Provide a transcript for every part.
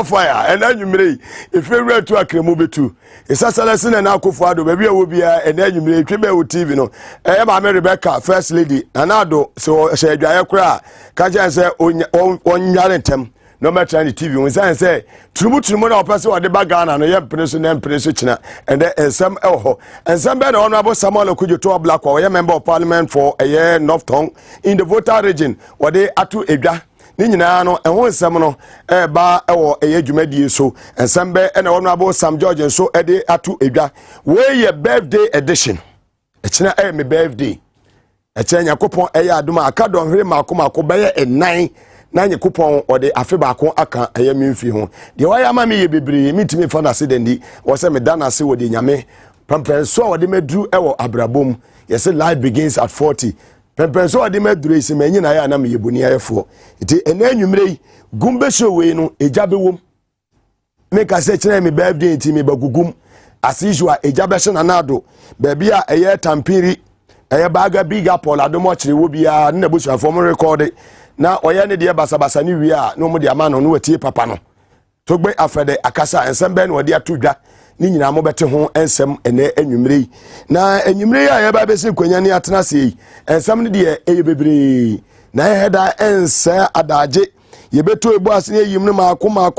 more fire and then you may if you read to a cremo too. It's a lesson and Akufo-Addo baby will be and then you may keep with TV no. I'm Rebecca first lady and Ado so say I cry. Kaja say on Yarentem. No matter any TV, when I say, tribute or person or the bagana, and a person and China, and there some elho, and some better honorable Samuel could you to a black or a member of parliament for a year North Tongue in the voter region, where they are to Ebia, Ninano, and one Samuel, a bar or a Jumedi so, and some bear and honorable Sam George and so a day are to Ebia, where your birthday edition. A China me birthday. A China coupon a yaduma, a card on him, Makuma, Kobaya, and 9. Na nye kupon o de afe ba ko aka ayami mfi ho de wa ya ma me ye bebre mitimi fa na sedendi wo se me dana se wo de nyame pampenso o de medru ewo abrabom yes life begins at 40 pampenso o de medru isi menyi na ya na me yebuni ayefo iti ene anwumre Gumbe show we no ejabe wom me ka se kire me birthday enti me bagugum as usual ejabe se na nado ba bia eye tampiri eye baga big apple adomo kire wo bia na busu afom record na oya ne de basabasa ni wi a no mo de ama no no watie papa no togbe afede akasa ensem be no de atodwa ni nyina mo bete ho ensem ene anwumre na anwumre ya ya ba be se kwanya ni atena sei ensem ne de eye bebre na ye heda ensa adaje ye beto ebu ase ne yim ne makoma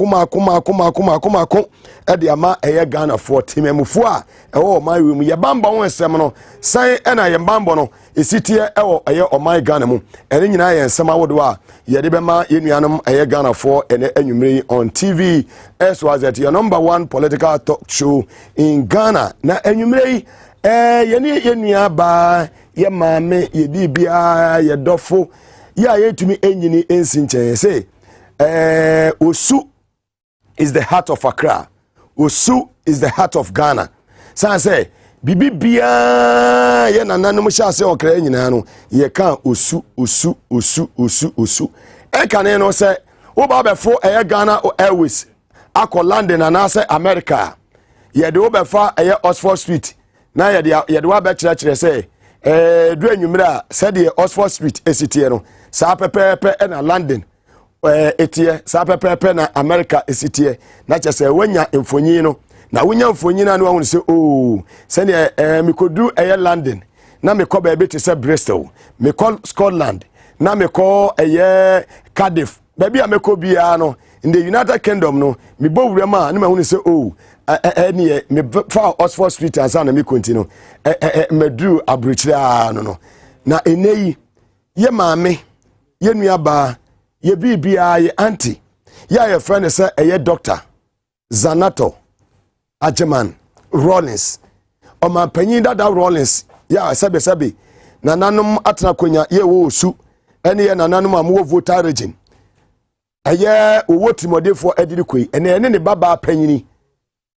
e de ama eye Ghana for timemufo a ewo my room ye bamba ho ensem no san e na ye bambo no esitie ewo eye o my Ghana mu ene nyina ye ensem awodo a ye de bema ye nuanom eye Ghana for ene anwumre on TV as was at your number 1 political talk show in Ghana na anwumre ye ne ye nua ba ye maame ye bibia ye dofo ya ye tumi enyini ensinche say Osu is the heart of Accra. Osu is the heart of Ghana. So I say, bibi bia ye na nanu sha se okra nyina no ye kan osu. E kan no say wo ba be fo Ghana Airways akọ London and say America. Ye de wo be fa Oxford Street. Na ye de wa be kire say du anwumra say de Oxford Street esitie no. Sa pepepe na London. Etie sa pepepe na America esitie na chese wanya mfonyin no na wonya mfonyin na no se oh se ne me kodu London na me ko ba be te se Bristol me call Scotland na me ko Cardiff ba bia me ko bia no in the United Kingdom no me bo wurema na me hu se oh ne me fa Oxford Street ansa na me continue me drew abrochira no na eneyi ye maame ye nua ba ye bibia ye auntie ya ye friend say eye doctor Zanato Ajeman Rollins o man panyin dada Rollins ya sebe na nanom atena konya ye wo Osu ene ye nanom amwo voter region eye owo timodefo adiri koi ene ne baba panyini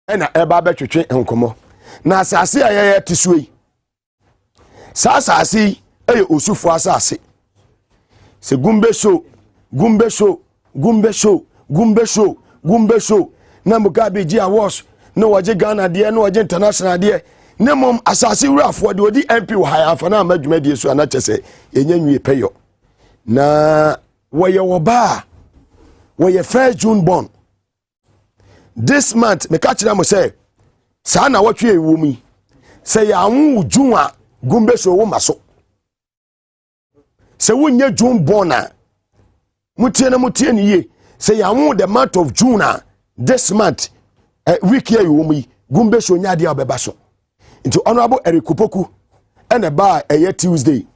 ena eba betwetwe nkomo na asase aye tisuyi sa asase eye Osufo asase se Gumbe show. Na Mugabe G awards. No waje Ghana de, no waje international de. Na mom asase wurafo de odi MP wo haya afa na amadwuma de so ana chese enye nwie peyo. Na woye woba. Woye 1 June born. This month me ka kira mo say sa na wotwe ewumi. Say ya anwu June a Gumbe show wo maso. Se wonye June born a mutie ni ye say ya the month of June this month week here you Gumbe show nya dia obeba so into honorable Erikopoku and ba Tuesday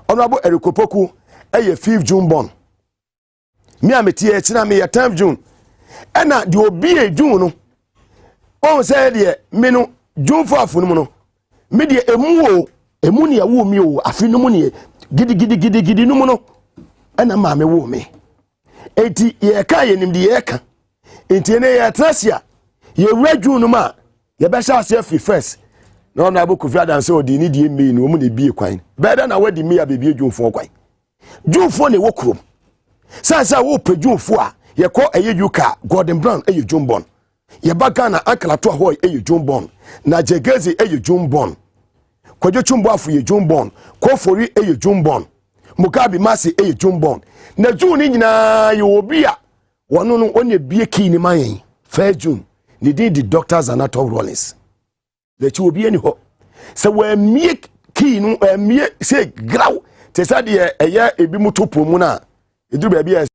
honorable Erikopoku 5 June born me ametie china me 10 June and the obi June no on say de me no June 4 no me de emu ne ya wo mi o afi no mu ne gidi no mu no and ma me wo me eti ye ka ye nim de ye ka enti ne ye trasia ye wraju no ma ye be sha ase free first na ona aboku fi adan se odi ni die me no mu ne bie kwan beda na wadi me ya be bie dwumfo kwan dwumfo ne wokrom sansa wo pe dwumfo a ye ko eye yuka Gordon Brown eye Jumbon ye baga na aklato ahoy eye Jumbon na Jegezi eye Jumbon Kwajo Chumbo afu ye Jumbon Kofori eye Jumbon Mugabe Masi eye Jumbon na June ni nyina ye obi a One no only be a key in my 1st June. They did the doctors and not all Rollins. Let you be any hope. So when me key no me say grow. Te said a year a bimutu pumuna. It do be a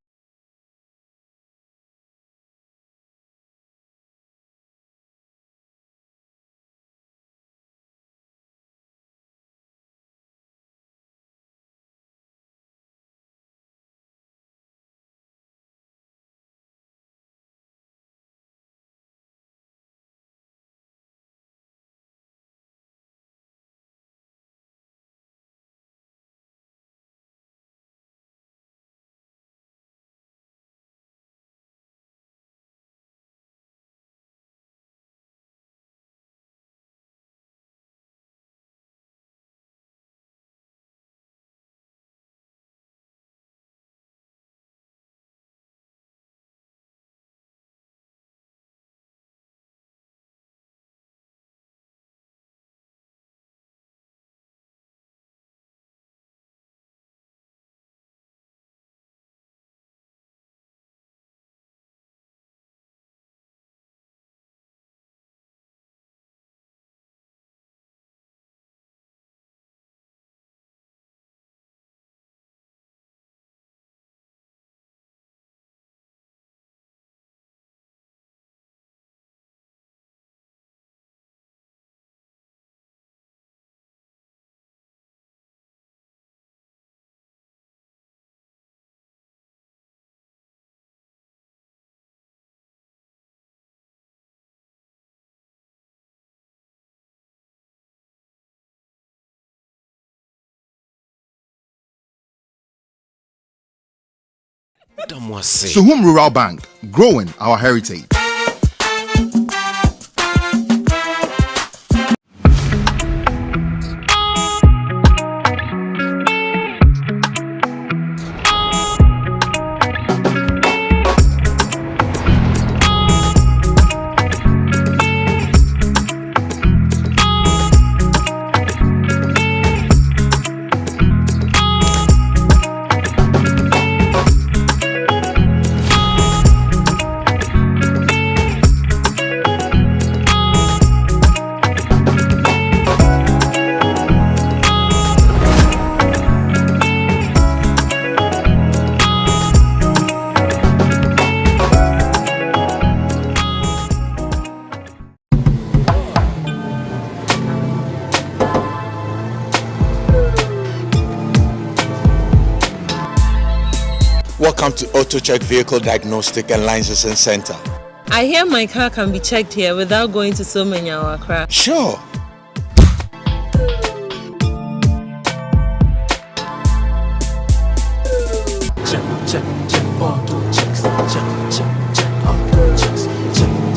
Suhum Rural Bank, growing our heritage. Welcome to Auto Check Vehicle Diagnostic and Licensing Center. I hear my car can be checked here without going to so many Accra. Sure. Check, auto checks, check, auto checks,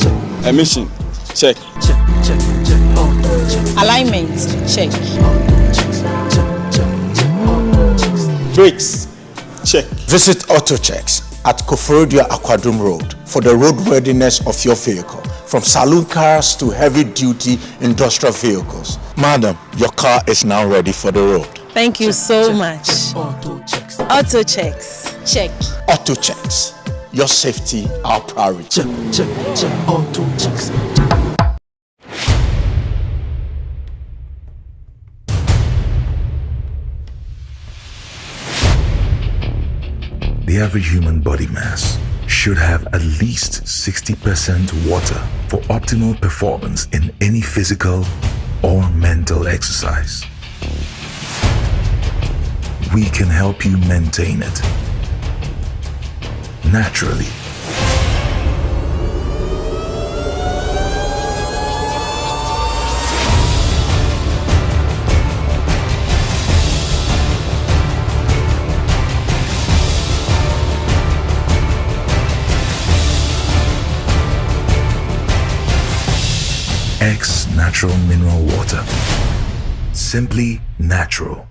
check. Emission, check. Check, auto checks. Alignment, check. Auto checks, check, auto checks. Brakes, check. Visit Auto Checks at Koforodia Aquadrum Road for the roadworthiness of your vehicle, from saloon cars to heavy-duty industrial vehicles. Madam, your car is now ready for the road. Thank you so much. Auto checks. Auto checks, check. Auto Checks, your safety, our priority. Check, auto checks. The average human body mass should have at least 60% water for optimal performance in any physical or mental exercise. We can help you maintain it naturally. X Natural Mineral Water. Simply natural.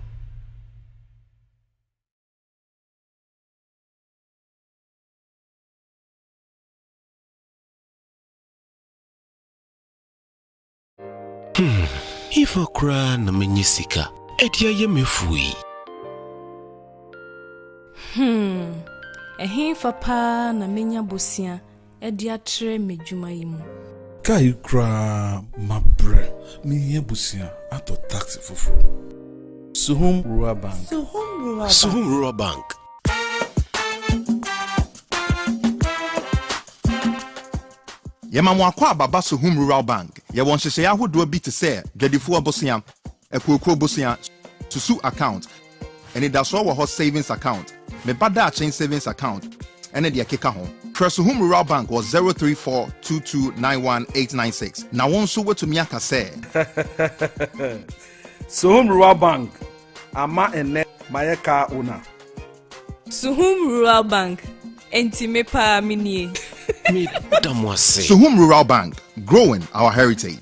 If I cry na menyisika, edia ye mefui. Ehin fa pa na menya bosia e de atre medwuma yi mu. Kai kra mabre menya bosia ato taxi foforo. Suhum Rural Bank. Suhum Rural Bank. Yemamu akwa baba Suhum Rural Bank. Ye won hye ahodo bi te se dwadifo abosia, ekwokuo bosia, susu account. And it does all savings account. Me bada chain savings account. And the keka home. Suhum Rural Bank was 034229186. Now one so to miaka say. Suhum Rural Bank. Ama ene mayeka una. Suhum Rural Bank. Enti me pa minie. Suhum Rural Bank, growing our heritage.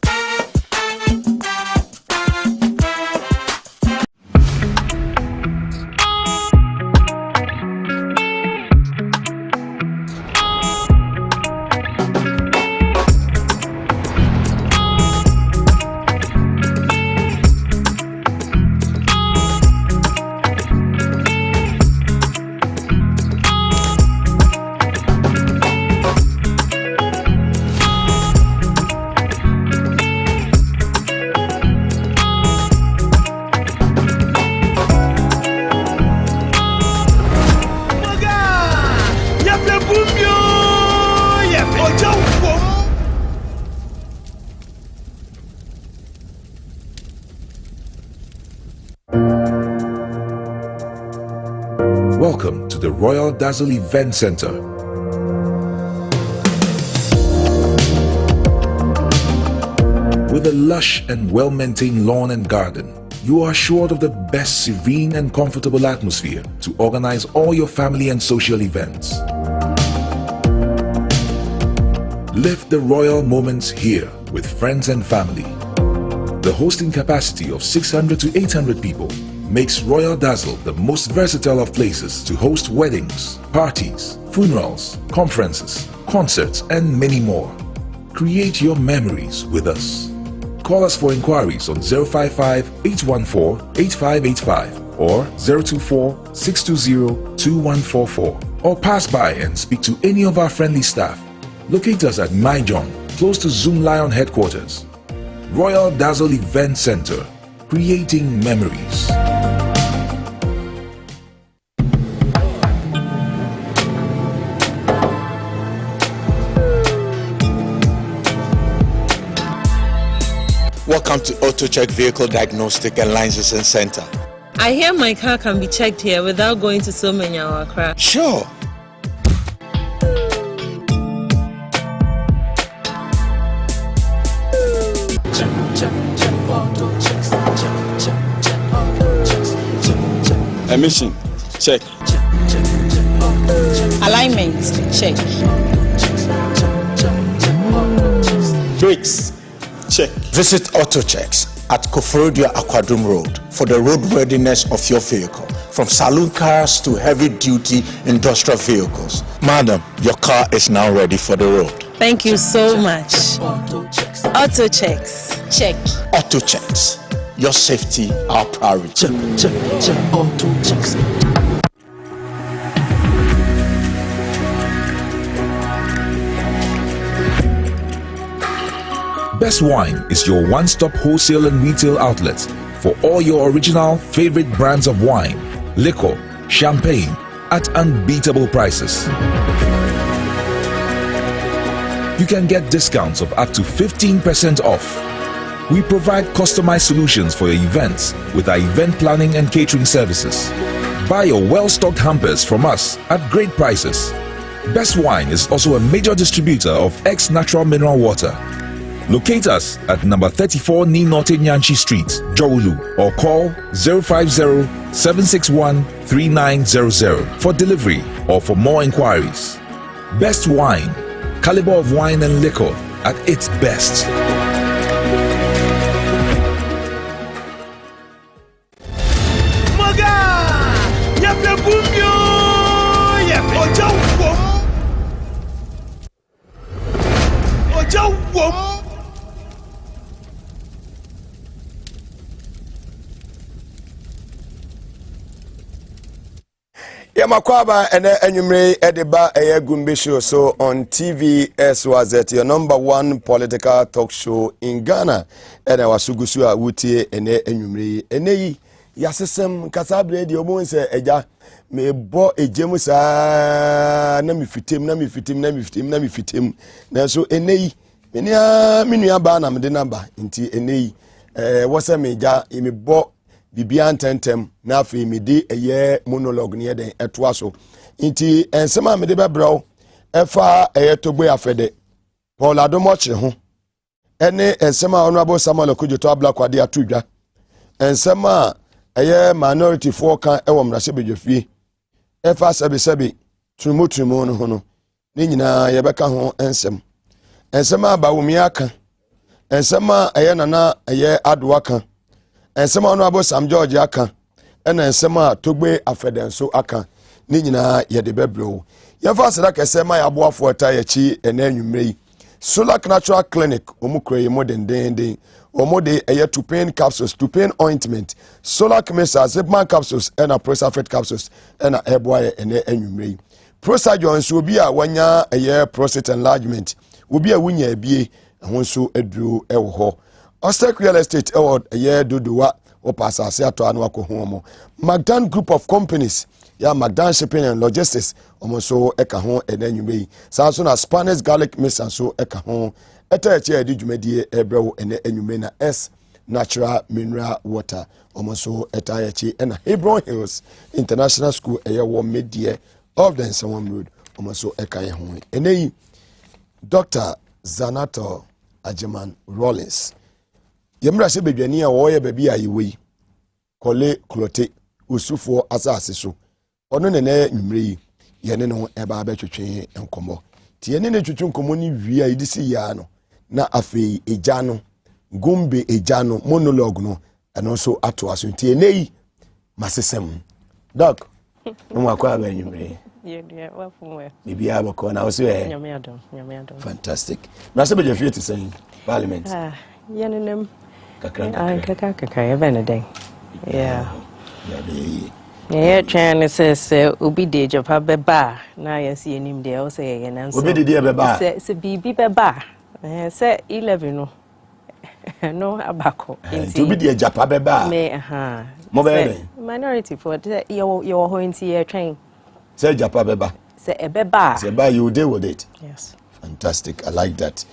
Welcome to the Royal Dazzle Event Center. With a lush and well-maintained lawn and garden, you are assured of the best serene and comfortable atmosphere to organize all your family and social events. Live the royal moments here with friends and family. The hosting capacity of 600 to 800 people makes Royal Dazzle the most versatile of places to host weddings, parties, funerals, conferences, concerts, and many more. Create your memories with us. Call us for inquiries on 055-814-8585 or 024-620-2144, or pass by and speak to any of our friendly staff. Locate us at Myjohn, close to Zoom Lion headquarters. Royal Dazzle Event Center, creating memories. Welcome to AutoCheck Vehicle Diagnostic and Licensing Center. I hear my car can be checked here without going to so many hour crash. Sure. Emission, check. Alignment, check. Brakes, check. Visit AutoChecks at Confrontation Aquadrum Road for the roadworthiness of your vehicle, from saloon cars to heavy-duty industrial vehicles. Madam, your car is now ready for the road. Thank you so much. Auto checks. Check. AutoChecks, your safety, our priority. Check, AutoChecks. Best Wine is your one-stop wholesale and retail outlet for all your original favorite brands of wine, liquor, champagne at unbeatable prices. You can get discounts of up to 15% off. We provide customized solutions for your events with our event planning and catering services. Buy your well-stocked hampers from us at great prices. Best Wine is also a major distributor of ex-natural mineral water. Locate us at number 34 Norte Nyanchi Street, Jowulu, or call 050-761-3900 for delivery or for more inquiries. Best Wine, caliber of wine and liquor at its best. Makwaba and Enyumre Ediba Eye Gumbe show so on TVS was it your #1 political talk show in Ghana and our Sugusua Wutie and Enyumre Enei Yasesem Kasabre di omo se eja me bo ejemu sa na mi fitim na so enei menua ba na me de naba nti enei wose me ja me bo bibia ntentem na afi me de eye monologue ne den etoa so nti ensema me de bebraw efa eye togbe afede Paul Adomoche ho ene ensema honorable Samuel Okujoto Ablakwade atudwa ensema eye minority for kan ewo mrase bedwafie efa sebi trumu no ho no ne nyina ye beka ho ensema abawumi aka ensema eye nana eye adoa kan ensema honorable Sam George aka ena ensema togbe afedenso aka ne nyina ye de bebro ye fa sera kesema ya boafo ta ye chi ena anwumrei Solak Natural Clinic omukroye modern den omode eye to pain capsules to pain ointment Solak Mesa Zipman capsules and a Prosafet capsules and a eboye ene anwumrei Prosajon so obi a wanya eye prostate enlargement obi a wunya ebie ho so aduro ewo ho Ostek Real Estate ewo eye dodowa opasase ato anu akohu mo Magdan Group of Companies ya Magdan Shipping and Logistics omoso eka ho ene anwumrei so na Spanish Garlic Mix and so eka ho eta eche edi dwumadie ebrewo ene anwumrei na S Natural Mineral Water omoso eta eche na Hebron Hills International School eye wo medie of the Nsawam Road omoso eka ye ho eneyi Dr. Zanato Ajeman Rollins yemra se bedwani a wo ye baby ayewi kole klote usufo asase so ono ne na nwumrei ye ne no eba abetwetwe enkomo ti ye ne twetwe enkomo ni wi a idisi ya no na afei eja no Gumbe eja no monologue no eno so ato aso ti enei masesem doc no akwa aba nwumrei yeah well from where bibi abako na so e nyame adom fantastic na se beje fie ti sen parliament yenenem kakra even a day yeah trying say obi de jopa beba na yes yenim de o say ye nan so obi de beba say bibi beba say 11 no no abako nti obi de jopa beba me mo be minority for your ho nti ye twen say jopa beba say ebeba say ba you deal with it yes fantastic I like that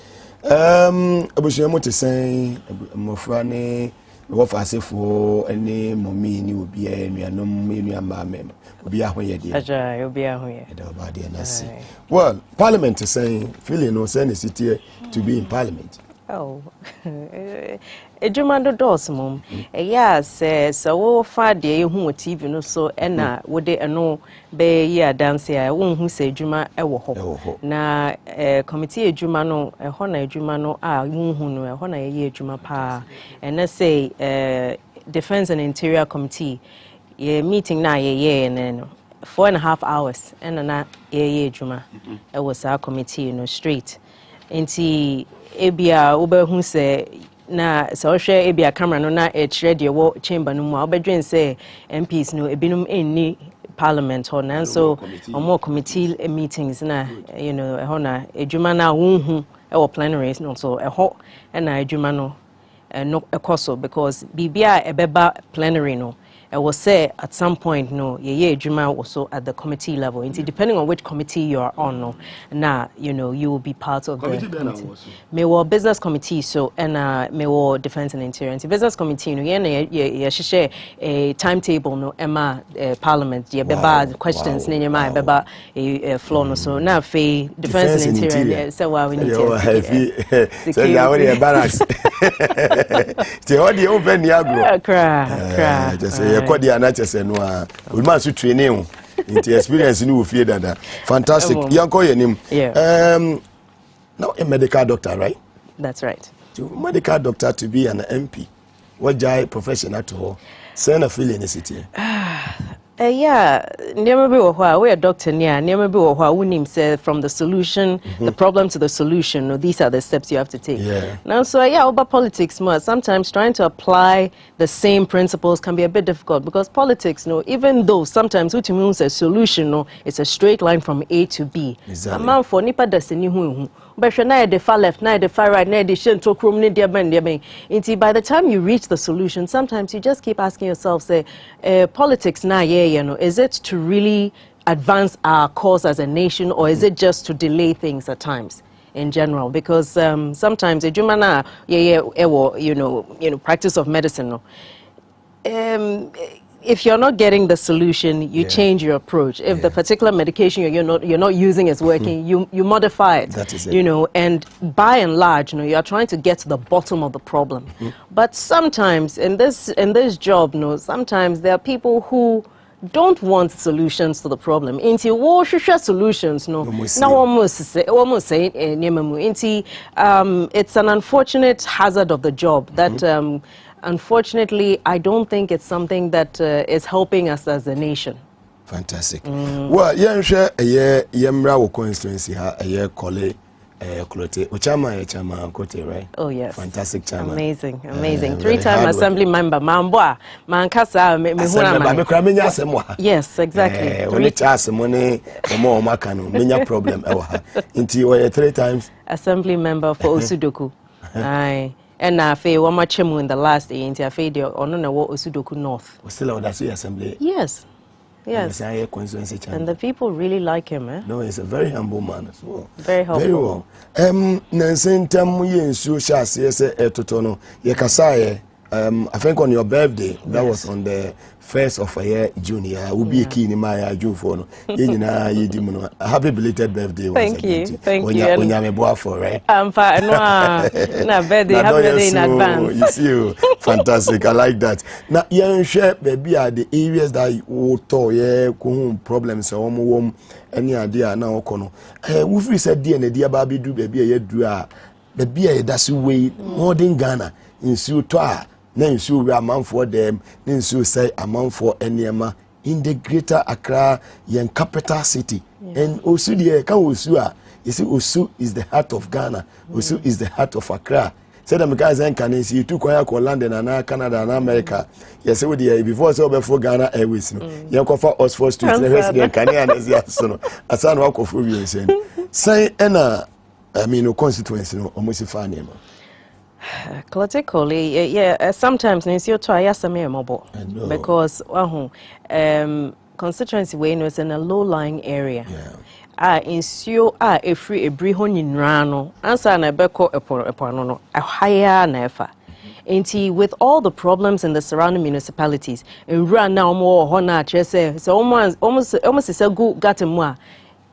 abusuamo te sen mofra ne wo fa asefo ene momi ni obi a nuanom enuamba mem obi ahoye de aja obi ahoye e da ba de na si well parliament is saying feeling no say the city to be in parliament ejuma do dos mum yes so wo fa de ehu TV no so na wo de eno be ya dance a wo hu se ejuma ewo ho na committee ejuma no ho na ejuma no a wo hu no ho na ye ejuma pa na say defense and interior committee ye meeting na ye no 4.5 hours na ye ejuma e was our committee no straight nti ebia obehu se na so hwe ebia camera no na e kire de wo chamber no mu obedwen se MPs no ebinum enni parliament ho na so omo committee meetings na you know ho na ejuma na wonhu e wo plenary no so e ho na ejuma no no ekoso because bibia ebeba plenary no I will say at some point no ye ejuma also at the committee level depending on which committee you are on no na you know you will be part of the committee. Me wo business committee so and me wo defense and interior business committee no ye share a timetable no emma parliament ye beba questions ne nyama beba floor no so na fe defense and interior so we need to so ya we dey barracks te ho dey open ni agro kra just kodi anachese no a ulma su training into experience ni wo fie dada fantastic yanko yenim now a medical doctor right that's right to medical doctor to be an MP what jai professional to her send a feeling in the city Yeah, never be we are doctor near, never be we say from the solution, the problem to the solution. No, these are the steps you have to take. Yeah. Now, so yeah, about politics more. Sometimes trying to apply the same principles can be a bit difficult because politics, no, even though sometimes what means a solution, no, it's a straight line from A to B. Exactly. A man for nipa destiny who. But now the far left, now the far right, now the shin to chrome, by the time you reach the solution, sometimes you just keep asking yourself, say, politics now, is it to really advance our cause as a nation, or is it just to delay things at times in general? Because sometimes practice of medicine, if you're not getting the solution, you change your approach. If the particular medication you're not using is working, you modify it. That is it. And by and large, you are trying to get to the bottom of the problem. But sometimes in this job, sometimes there are people who don't want solutions to the problem. Into war solutions, now almost say it's an unfortunate hazard of the job that unfortunately I don't think it's something that is helping us as a nation. Fantastic. Well, yemra constituency ha Kole Klote. Chama Kote, right? Oh yes. Fantastic chama. Amazing. 3-time assembly member. Mamboa, Mankasa me. Yes, exactly. When it has money more makano, many problem. Until 3 times assembly member for Osudoku. Aye. And I feel one much in the last year into a fade on Osudoku North. Still on that assembly. Yes. And the people really like him, eh? No, he's a very humble man as well. Very helpful. Very well. Nansen tamu ye so shasi etotono ye kasaye. I think on your birthday, that was on the 1st of June. Will be a key in my June for happy belated birthday. Thank you. When you're a boy for right. I'm fine. No, birthday. Happy birthday in advance. You see, fantastic. I like that. Now, you share baby are the areas that you talk problems or any idea now. We said DNA baby do baby baby that's way more than Ghana in Sutua. Then so we are man for them, then so say a man for Enyama in the greater Accra, young capital city. And Osu the Osua, you see, Osu is the heart of Ghana, Osu is the heart of Accra. Said the guys and can see you took London and Canada and America. Yes, before so before Ghana Airways. You cover us first to the rest of the Canadian as yes, a son walk of you say, Enna, I mean, no constituency, no, almost a fan name. Politically, sometimes you try mobile because constituency way is in a low-lying area. Insure a free a brihon in rano, answer na beko upon a higher nefa. With all the problems in the surrounding municipalities, and run now more honor, so almost a good gatemwa.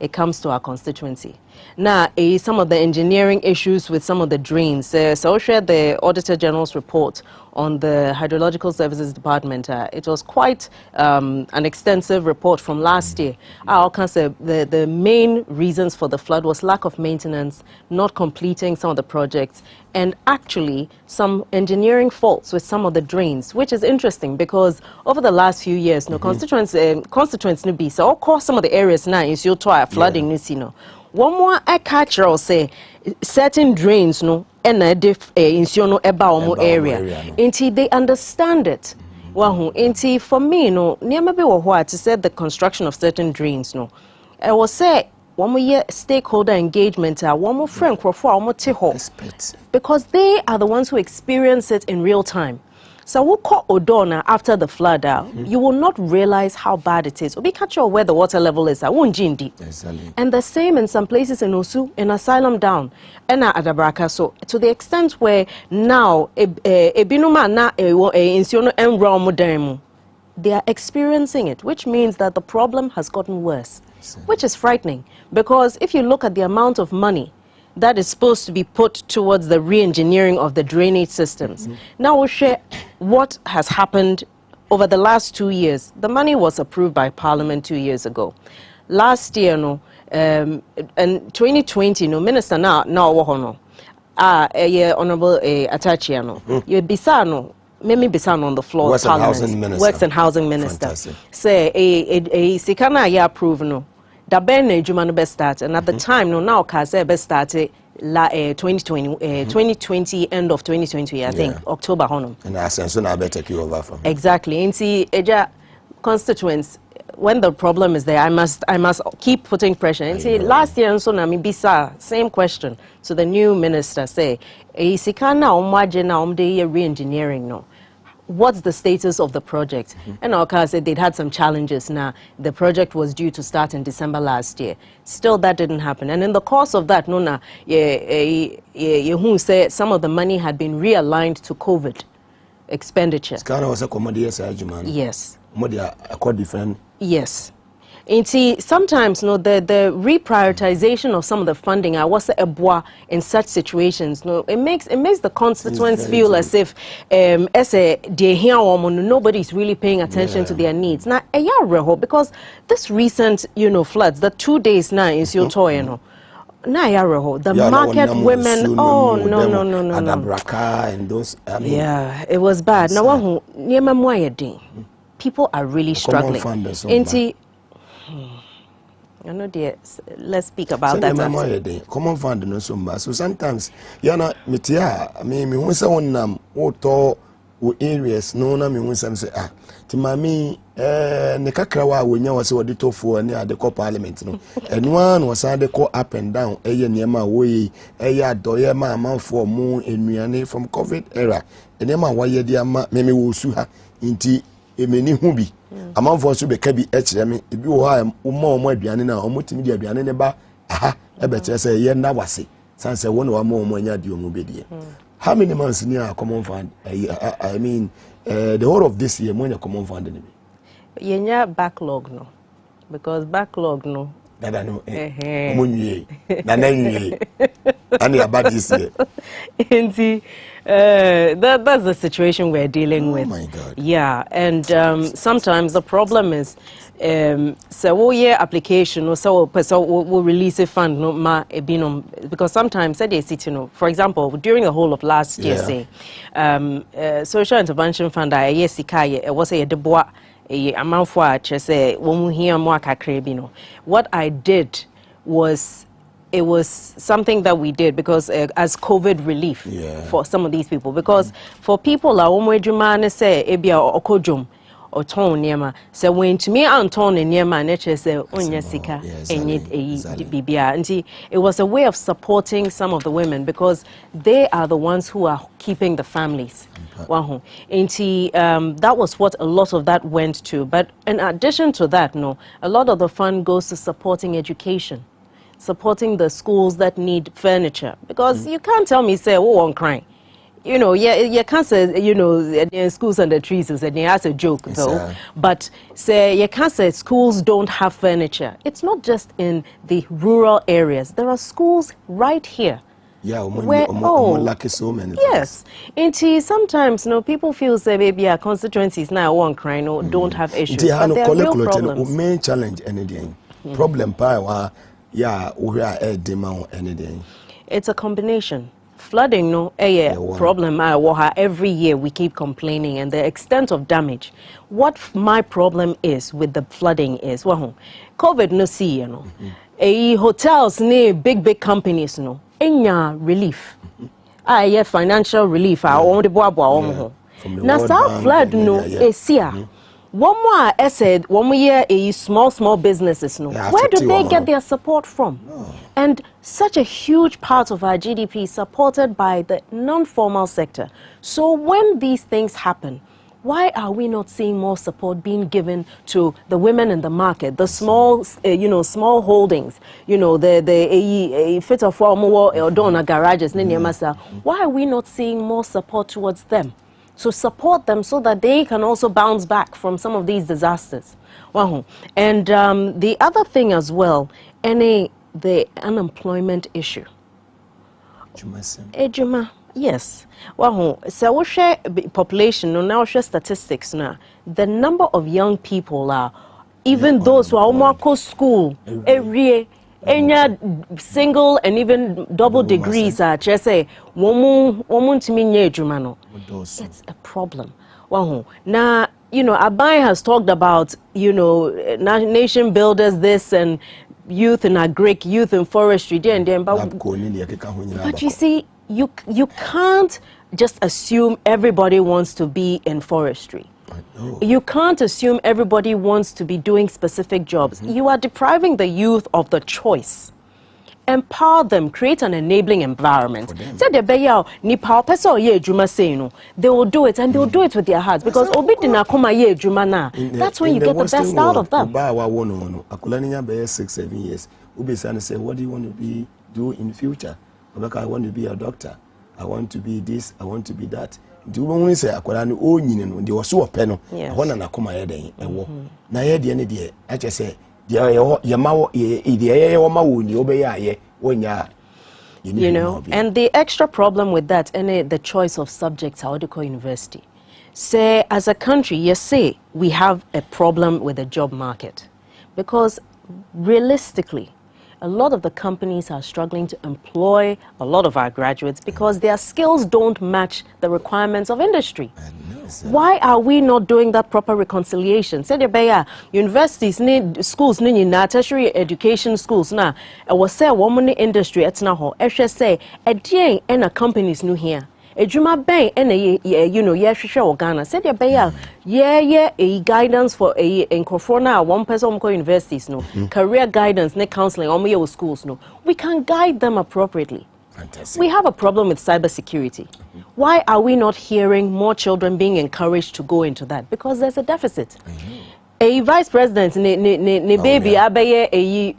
It comes to our constituency. Now, some of the engineering issues with some of the drains. So I'll share the Auditor General's report on the Hydrological Services Department. It was quite an extensive report from last year. I can say the main reasons for the flood was lack of maintenance, not completing some of the projects, and actually some engineering faults with some of the drains, which is interesting because over the last few years, constituents no be so across some of the areas now in Yotoa flooding one more I catch or say certain drains and in Siono area. Until they understand it. For me, never be what to say the construction of certain drains. I will say one more stakeholder engagement, one more friend, because they are the ones who experience it in real time. So we'll call Odona after the flood. You will not realize how bad it is. We catch where the water level is. And the same in some places in Osu, in Asylum Down, and at Adabraka. So to the extent where now they are experiencing it, which means that the problem has gotten worse, which is frightening. Because if you look at the amount of money that is supposed to be put towards the re-engineering of the drainage systems. Now we'll share what has happened over the last 2 years. The money was approved by Parliament 2 years ago. Last year, in 2020, Minister Honorable Atachiano, you bisa Mimi Bisan on the floor Works of and Parliament. Housing Minister. Works and Housing Minister. Fantastic. Say a sikana ya approve no. Da ben na ejuma no be start and at the time no now ka say be start 2020 end of 2020 I think October honum. And I sense na better take you over from. Exactly. Inti eja constituents when the problem is there I must keep putting pressure. And see last year so na mi bisa same question to the new minister say e sikana omwaje na omde re-engineering no. What's the status of the project? And Oka said they'd had some challenges. Now, the project was due to start in December last year. Still, that didn't happen. And in the course of that, who said some of the money had been realigned to COVID expenditure. Yes. Yes. And see, sometimes the reprioritization of some of the funding I was in such situations it makes the constituents feel as if nobody's really paying attention to their needs. Now because this recent floods, the 2 days now in Siotoy, the market women, no. And those, yeah, it was bad. Now, people are really struggling. I know, dear. Let's speak about that. Common fund no so sometimes yana metia me hu se wonnam wo to wo areas no na me hu sam say ti mami ne kakra wa wonya wo se wo de tofo ne ade ko parliament no eno an wo sa de ko up and down eye niema wo yi eye adoye ma amanfo mu enuane from covid era niema wa ye dia ma me wo su ha nti emeni hu bi amanfo so be ka bi ekire me ebi wo ha mo aduane na omotimi di aduane ne ba aha ebe kire say ye na wase san say won wa mo anya di omu bedie. How many months near common fund? I mean the whole of this year when common fund ni yenya backlog no because backlog no dada no omunye na nanwe and about this year. That's the situation we're dealing with. Oh my God. Yeah, and sometimes the problem is so application or so we'll release a fund no ma because sometimes they sit for example during the whole of last year say social intervention fund was a debois what I did was it was something that we did because as COVID relief for some of these people because for people la say ebia okojum or ton niema so when to me anton niema nature say onya sika bibia and it was a way of supporting some of the women because they are the ones who are keeping the families. That was what a lot of that went to, but in addition to that a lot of the fund goes to supporting education, supporting the schools that need furniture because you can't tell me say I'm crying. You can't say, in schools under trees, and that's a joke, though. But say, you can't say schools don't have furniture. It's not just in the rural areas. There are schools right here. Yeah, lucky so many. Yes. Sometimes, people feel say, maybe our constituencies now one crying or don't have issues. But there are real problems. Main challenge anything. Problem power, we are demand anything. It's a combination. Flooding, problem. Every year we keep complaining, and the extent of damage. What my problem is with the flooding is, COVID no see, hotels near big companies enya relief. Financial relief. Now, flood one more I said 1 year small businesses where do they get their support from? And such a huge part of our GDP is supported by the non-formal sector. So when these things happen, why are we not seeing more support being given to the women in the market, the small small holdings, the fit of or donor garages? Why are we not seeing more support towards them? So support them so that they can also bounce back from some of these disasters. And the other thing as well, the unemployment issue. Ejuma, yes. So we share population, now share statistics now. The number of young people are, even those who are almost school, every Any single and even double degrees are just say woman to me it's a problem. Now, you know, Abai has talked about, you know, nation builders this and youth in agric, youth in forestry, but you see, you can't just assume everybody wants to be in forestry. You can't assume everybody wants to be doing specific jobs. You are depriving the youth of the choice. Empower them, create an enabling environment. Say they will do it, and they will do it with their hearts, because that's when you get the best out of them. 6-7 years. Say, what do you want to do in the future? I want to be a doctor. I want to be this. I want to be that. Do you say akwala o nyine they were so open one na akoma ye den ewo na ye de ne de I just say ye ma ni obeya ye wonya. You know, and the extra problem with that, and the choice of subjects, how to call university. Say, as a country, yes, say we have a problem with the job market, because realistically, a lot of the companies are struggling to employ a lot of our graduates because their skills don't match the requirements of industry. Why are we not doing that proper reconciliation? Say the universities need schools, tertiary education schools now. I was say woman industry at now. I should say a day and a companies new here. Ejuma bang and you know shisha Ghana said a guidance for a Corona 1 person universities no career guidance ne counseling schools no we can guide them appropriately. Fantastic. We have a problem with cybersecurity. Why are we not hearing more children being encouraged to go into that? Because there's a deficit. A vice president ne baby abaye a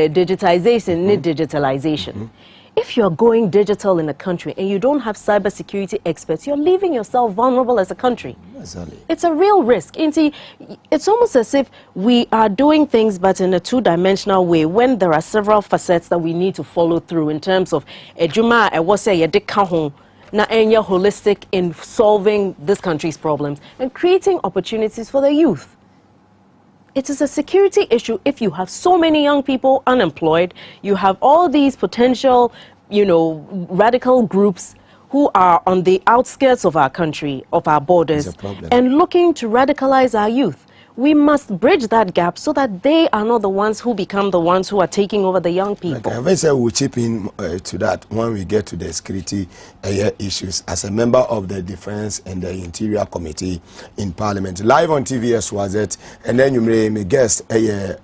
digitization ne digitalization. If you're going digital in a country and you don't have cybersecurity experts, you're leaving yourself vulnerable as a country. It's a real risk. It's almost as if we are doing things but in a two-dimensional way when there are several facets that we need to follow through in terms of ejuma na enya holistic in solving this country's problems and creating opportunities for the youth. It is a security issue if you have so many young people unemployed, you have all these potential, you know, radical groups who are on the outskirts of our country, of our borders, and looking to radicalize our youth. We must bridge that gap so that they are not the ones who become the ones who are taking over the young people. I say we'll chip in to that when we get to the security issues. As a member of the Defense and the Interior Committee in Parliament, live on TVS was it, and then you may guest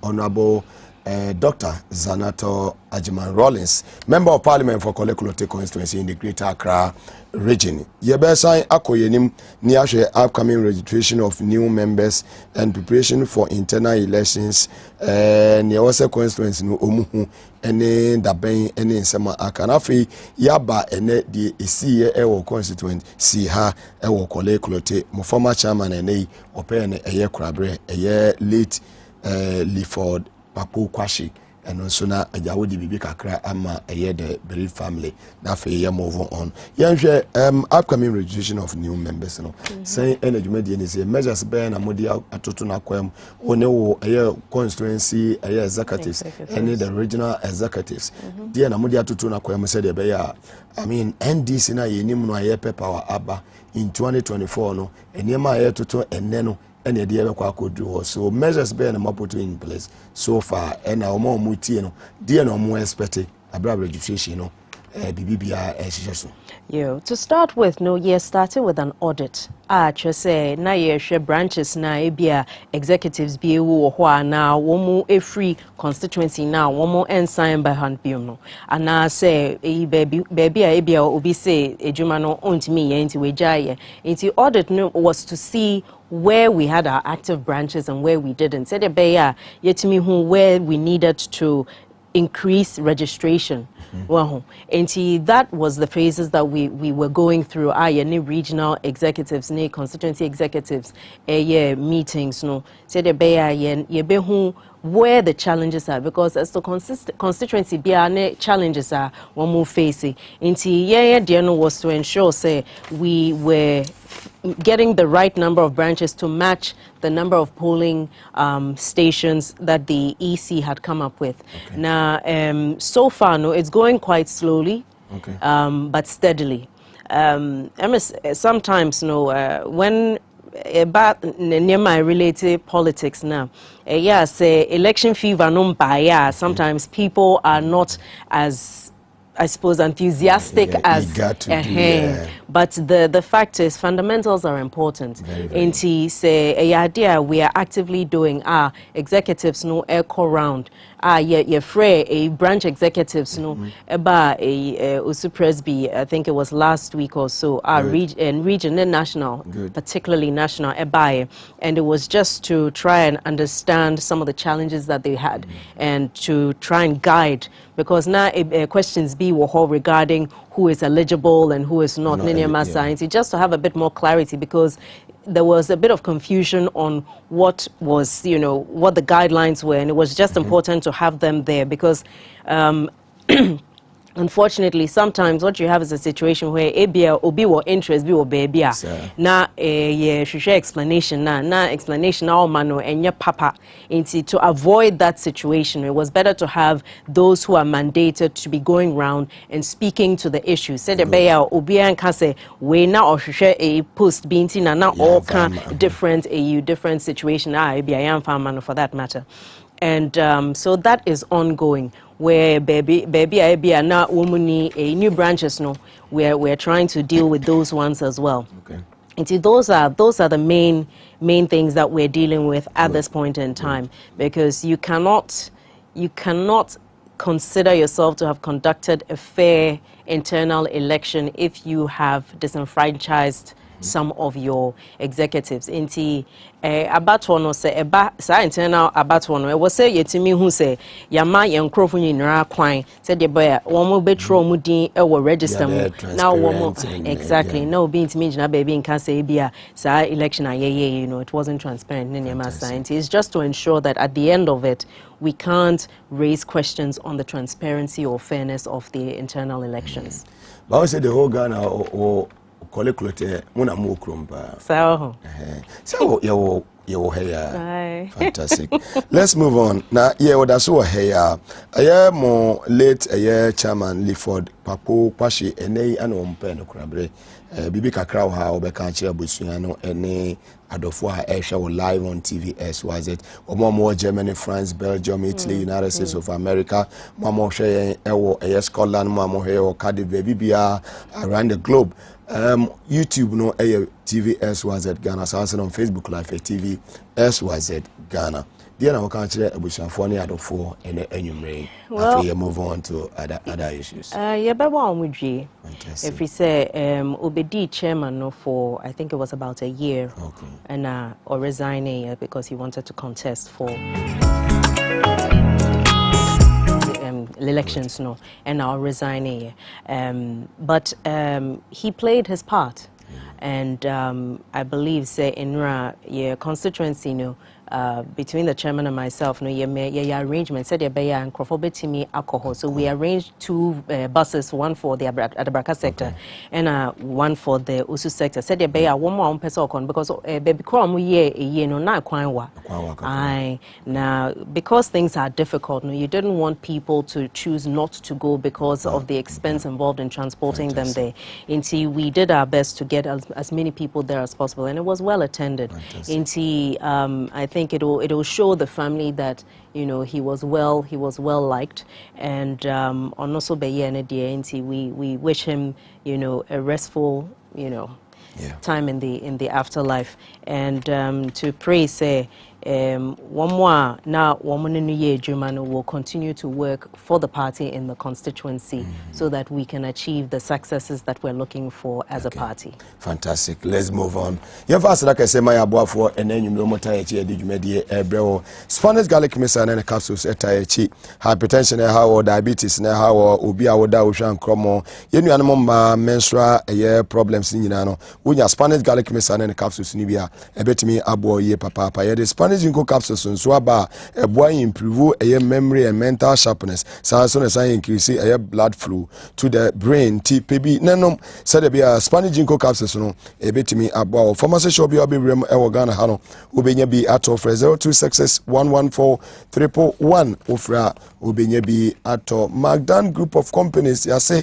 Honorable Dr. Zanato Ajiman Rollins, Member of Parliament for Kolekulote Constituency in the Greater Accra region. Yebesan akoyenim ni ahwe upcoming registration of new members and preparation for internal elections ne wose constituency no omuhu ene daben ene nsema akanafi yaba ene die esiye ewo constituency ha ewo Kolekulote mo former chairman ene opene eye krabre eye late Liford Papo Kwashi and also na ajawodi bibi kakra ama the Berry family na fe move on upcoming registration of new members no say energy media ni say measures be na modi atoto na kwam one wo constituency executives and the regional executives dia na modi atoto na kwam say de be I mean NDC na yenim no power aba in 2024 no enema toto enne no and the so measures be and put in place so far and our more muti no dear no more expected abroad registration no BBBR to start with, starting with an audit. Just say na ye branches na ebia executives be wo ho na wo a free constituency now wo mo ensign by hand biom no ana say baby a ebia obi say ejuma no ontimi ye nti we jaye nti audit no was to see where we had our active branches and where we didn't. Said yetimi hu where we needed to increase registration. And that was the phases that we were going through. Any regional executives, any constituency executives, meetings. No, said where the challenges are, because as the constituency challenges are one more facing. Was to ensure say we were getting the right number of branches to match the number of polling stations that the EC had come up with. Okay. Now, so far, no, it's going quite slowly, okay. But steadily. Sometimes, no, when about my related politics now, say election fever no by sometimes people are not as, I suppose, enthusiastic as but the fact is fundamentals are important. Inti say idea we are actively doing executives no echo round a branch executives no eba Usu Presby, I think it was last week or so, region and national, particularly national eba, and it was just to try and understand some of the challenges that they had and to try and guide, because now questions be regarding who is eligible and who is not, just to have a bit more clarity, because there was a bit of confusion on what was, what the guidelines were, and it was just important to have them there, because unfortunately, sometimes what you have is a situation where obi or interest be or baby na explanation na explanation now mano enya papa to avoid that situation. It was better to have those who are mandated to be going round and speaking to the issue. Said the obi an ka say we na or a post being na all kind different situation for that matter. And so that is ongoing, where baby are now a new branches no, we're trying to deal with those ones as well. Okay. And see, those are the main things that we're dealing with at this point in time, because you cannot consider yourself to have conducted a fair internal election if you have disenfranchised some of your executives. Inti abatono se sa internal abatono e wo say yetimi hu say yama yenkrofo nyinara kwan say de boy wo betro mu din e wo register mu now wo exactly no be intimi gina baby in can say bia sa election it wasn't transparent in your science. It's just to ensure that at the end of it we can't raise questions on the transparency or fairness of the internal elections. But I say the whole Ghana or Collecte Mona Mukrumba. So you here. Fantastic. Let's move on. Now, that's what here. A year more late, a year chairman Lifford Papo Pashi Ene and Ompen Crabre. Bibi Kakrao ha Obekanchi Busiano Ene Adofwa Aisha live on TV SYZ. More Germany, France, Belgium, Italy, United States of America. Mamo Shea Ewo Scotland, Mamo Heo Cardiff Bibia around the globe. YouTube no TV SYZ Ghana. So on Facebook Live TV SYZ Ghana. Dear now can't share a bush and funny out of 4 and anyway. After you move on to other issues. If we say Obedi chairman no for I think it was about a year, okay. And or resigning because he wanted to contest for elections no, and now resigning. But he played his part, and I believe say in constituency no. Between the chairman and myself, no, arrangement said and me alcohol. So we arranged 2 buses, one for the Adabraka sector, and one for the Usu sector. Said one more person because baby no na kwanwa. Now because things are difficult, no, you didn't want people to choose not to go because of the expense involved in transporting them there. Inti we did our best to get as many people there as possible, and it was well attended. Inti I think it'll show the family that he was well liked, and also we wish him a restful time in the afterlife, and to pray say one more now will continue to work for the party in the constituency so that we can achieve the successes that we're looking for as a party. Fantastic. Let's move on. You first like I say my abua for and then you know what I did Spanish garlic missile and capsules etachi hypertension how diabetes na how obi awoda oshan kromo yenu animal menstrual problems ni nyina no wonya Spanish garlic missile and capsules ni bia ebetimi abo ye papa ye the Spanish Spanish ginkgo capsules nso aba eboa improve memory and mental sharpness. So na say increase blood flow to the brain. TPB nanom said there be a Spanish ginkgo capsules no ebetimi aboa. Pharmacy shop bi obebrem ewo Ghana ha no obenya bi ato for 0266114111 ofra obenya bi ato Magdan group of companies ya say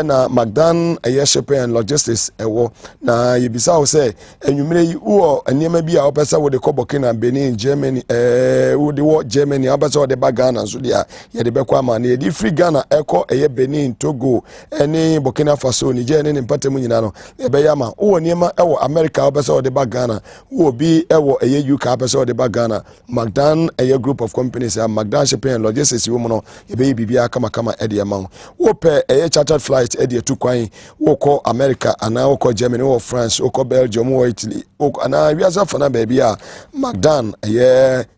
na Magdan shipping and logistics ewo na yebisa wo say enwumere yi wo eniema bi a opesa wo de kobokina Benin Germany wo de wo Germany opesa wo de ba Ghana so dia ye de bekwa ma na ye di free Ghana eko Benin Togo eni Burkina Faso Niger ne mpatem nyina no e be ya ma wo eniema ewo America opesa wo de ba Ghana wo bi ewo UK opesa wo de ba Ghana Magdan group of companies Magdan shipping and logistics wo mo no e be bibia kama e ma wo pe chartered flight e de tukwan wo ko America ana wo ko Germany wo France wo ko Belgium wo Italy wo ana wiasa fana baby Magdan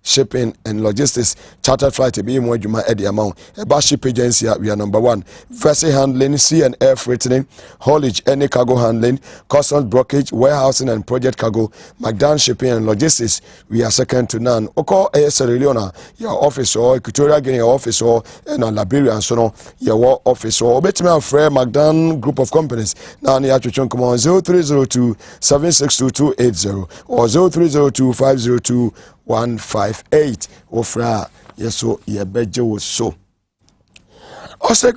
shipping and logistics chartered flight be mo adwuma e de amount e ba ship agency we are number 1 vessel handling sea and air freighting haulage any cargo handling customs brokerage warehousing and project cargo Magdan shipping and logistics we are second to none oko Sierra Leone your office or Equatorial Guinea office or na Liberia so no your office or betime afre Magdan group of companies now ni atwetwe come on 0302 762280 or 0302 502 ofra yeso yebeje wo so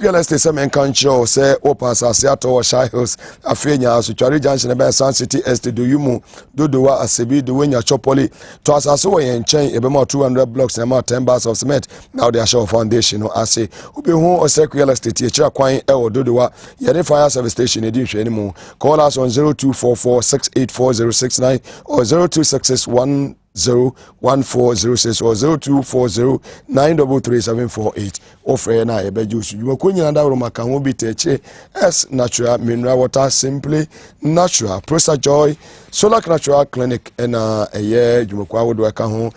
Real estate semen kancho say opas asiato Shy Hills afenya so tware junction be Sun City Estate do yumu dodowa asebi do wenya chopoli to asaso we yen ebe ma 200 blocks na ma 10 bars of cement now they show foundation no ase obi hu Real estate e kira kwan e wo dodowa yere fire service station edi hwe ni mu call us on 0244684069 or 0266101406 or 0240933748 offer na ebejusu you ko nyina da roma kan obi teche S natural mineral water simply natural Prosa Joy Solar Natural Clinic na jumako awodo aka ho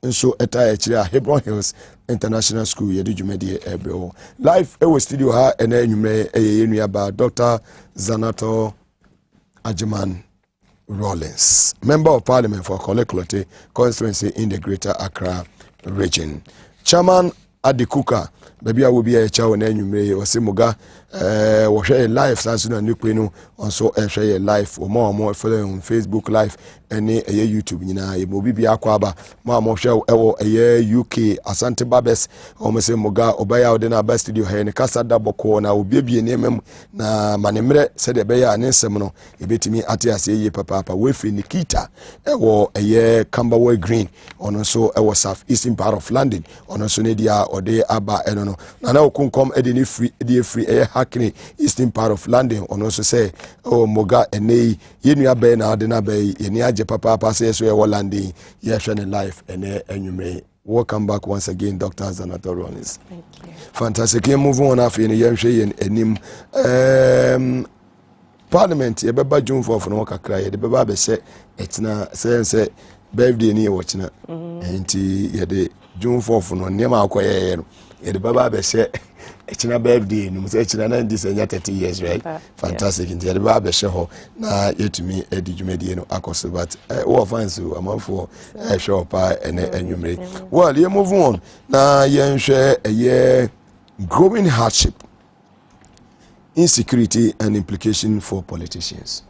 nso eta echira Hebron Hills International School yedi jumedie ebro live ewo studio ha ena enwumre yenu aba Dr. Zanato Ajiman Rollins, Member of Parliament for Kolekolote Constituency in the Greater Accra region. Chairman Adikuka, baby I will be a chow and enumere or Simuga, or share live Sansun and Nuquino, also share live or more following on Facebook Live and YouTube. You will be Aquaba, Mamma Show, a year UK, Asante Babes, or Mese Moga, Obaya, then our best studio here in Casa Double Corner, will be a name na Manemre said a bear and Semino, a bit me at ye papa, Wifi Nikita, or a year Camberwell Green, on also our southeastern part of London, on also Nedia or de Abba, I don't know. Now come any free air hackney, eastern part of London, on also say, oh Moga and Nay, Yenia Bena, Denabe, Yenia Papa passes where landing, yes, and life, and you may welcome back once again, Dr. Zanato Rollins. Thank you. Fantastic. Move on after in the Parliament, a baba June for no cry, the baba said, it's not say birthday near watching it, and the June 4th no near my choir, the baba said. It's not birthday, no, it's not 30 years, right? Fantastic. In the Baba show, now yet to me, Eddie Jumediano, Acoso, but all fine, so I'm up for a show pie and you make. Well, you move on. Now, you share a year growing hardship, insecurity, and implication for politicians.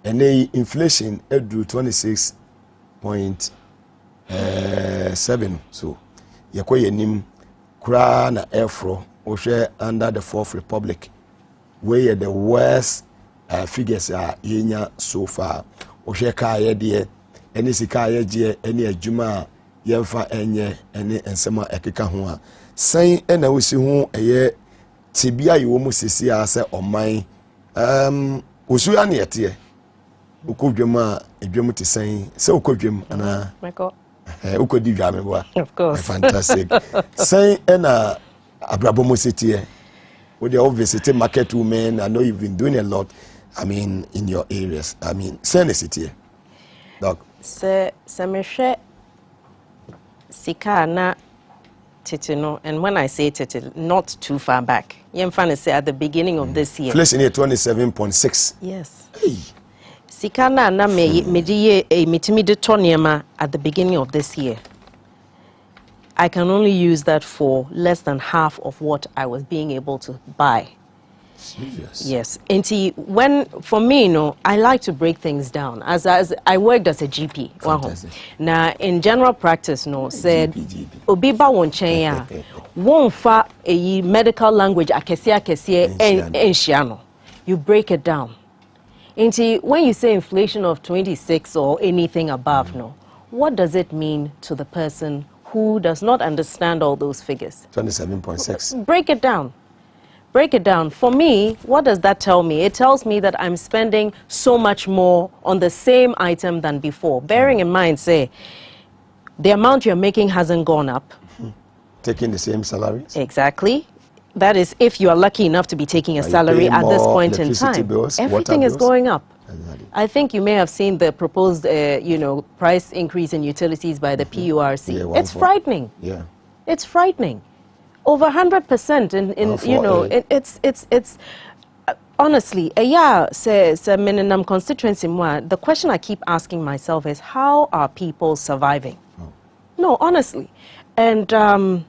And the inflation drew 26.7. So, you're quite nim. Kra na Afro share under the Fourth Republic where the worst figures are yenya so far share ka ye de eni sika ye je eni adwuma yemfa enye eni ensema ekeka ho a san ena wosi ho eye tibia ye wo mu sisi a se oman osu ya na yete ukodwem a edwem te san se ukodwem ana ukodi dwame boa of course fantastic say na abrabomo city with the obviously market women. I know you've been doing a lot, I mean, in your areas. I mean, send a city doc se me hwe sika na titino, and when I say titino, not too far back. Yemfa say at the beginning of this year. Inflation here 27.6. Yes. Hey. Sikana na me at the beginning of this year. I can only use that for less than half of what I was being able to buy. Serious? Yes. And for me, I like to break things down. As I worked as a GP. Now, in general practice, said, Obiba won chenya, won fa a medical language akesia ensiano. You break it down. When you say inflation of 26 or anything above, what does it mean to the person who does not understand all those figures? 27.6. Break it down. Break it down. For me, what does that tell me? It tells me that I'm spending so much more on the same item than before. Bearing in mind, say, the amount you're making hasn't gone up. Taking the same salaries? Exactly. That is, if you are lucky enough to be taking a salary at this point in time. Bills, everything is going up. Exactly. I think you may have seen the proposed, price increase in utilities by the PURC. Yeah, it's frightening. Yeah. It's frightening. Over 100% it's honestly, says minimum constituency. The question I keep asking myself is, how are people surviving? No, honestly. And no.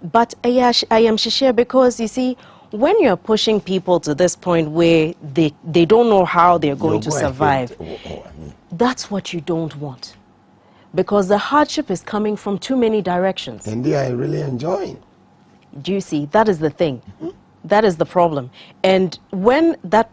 But I am sure, because you see, when you're pushing people to this point where they don't know how they're going to survive, that's what you don't want. Because the hardship is coming from too many directions. And they are really enjoying. Do you see? That is the thing. That is the problem. And when that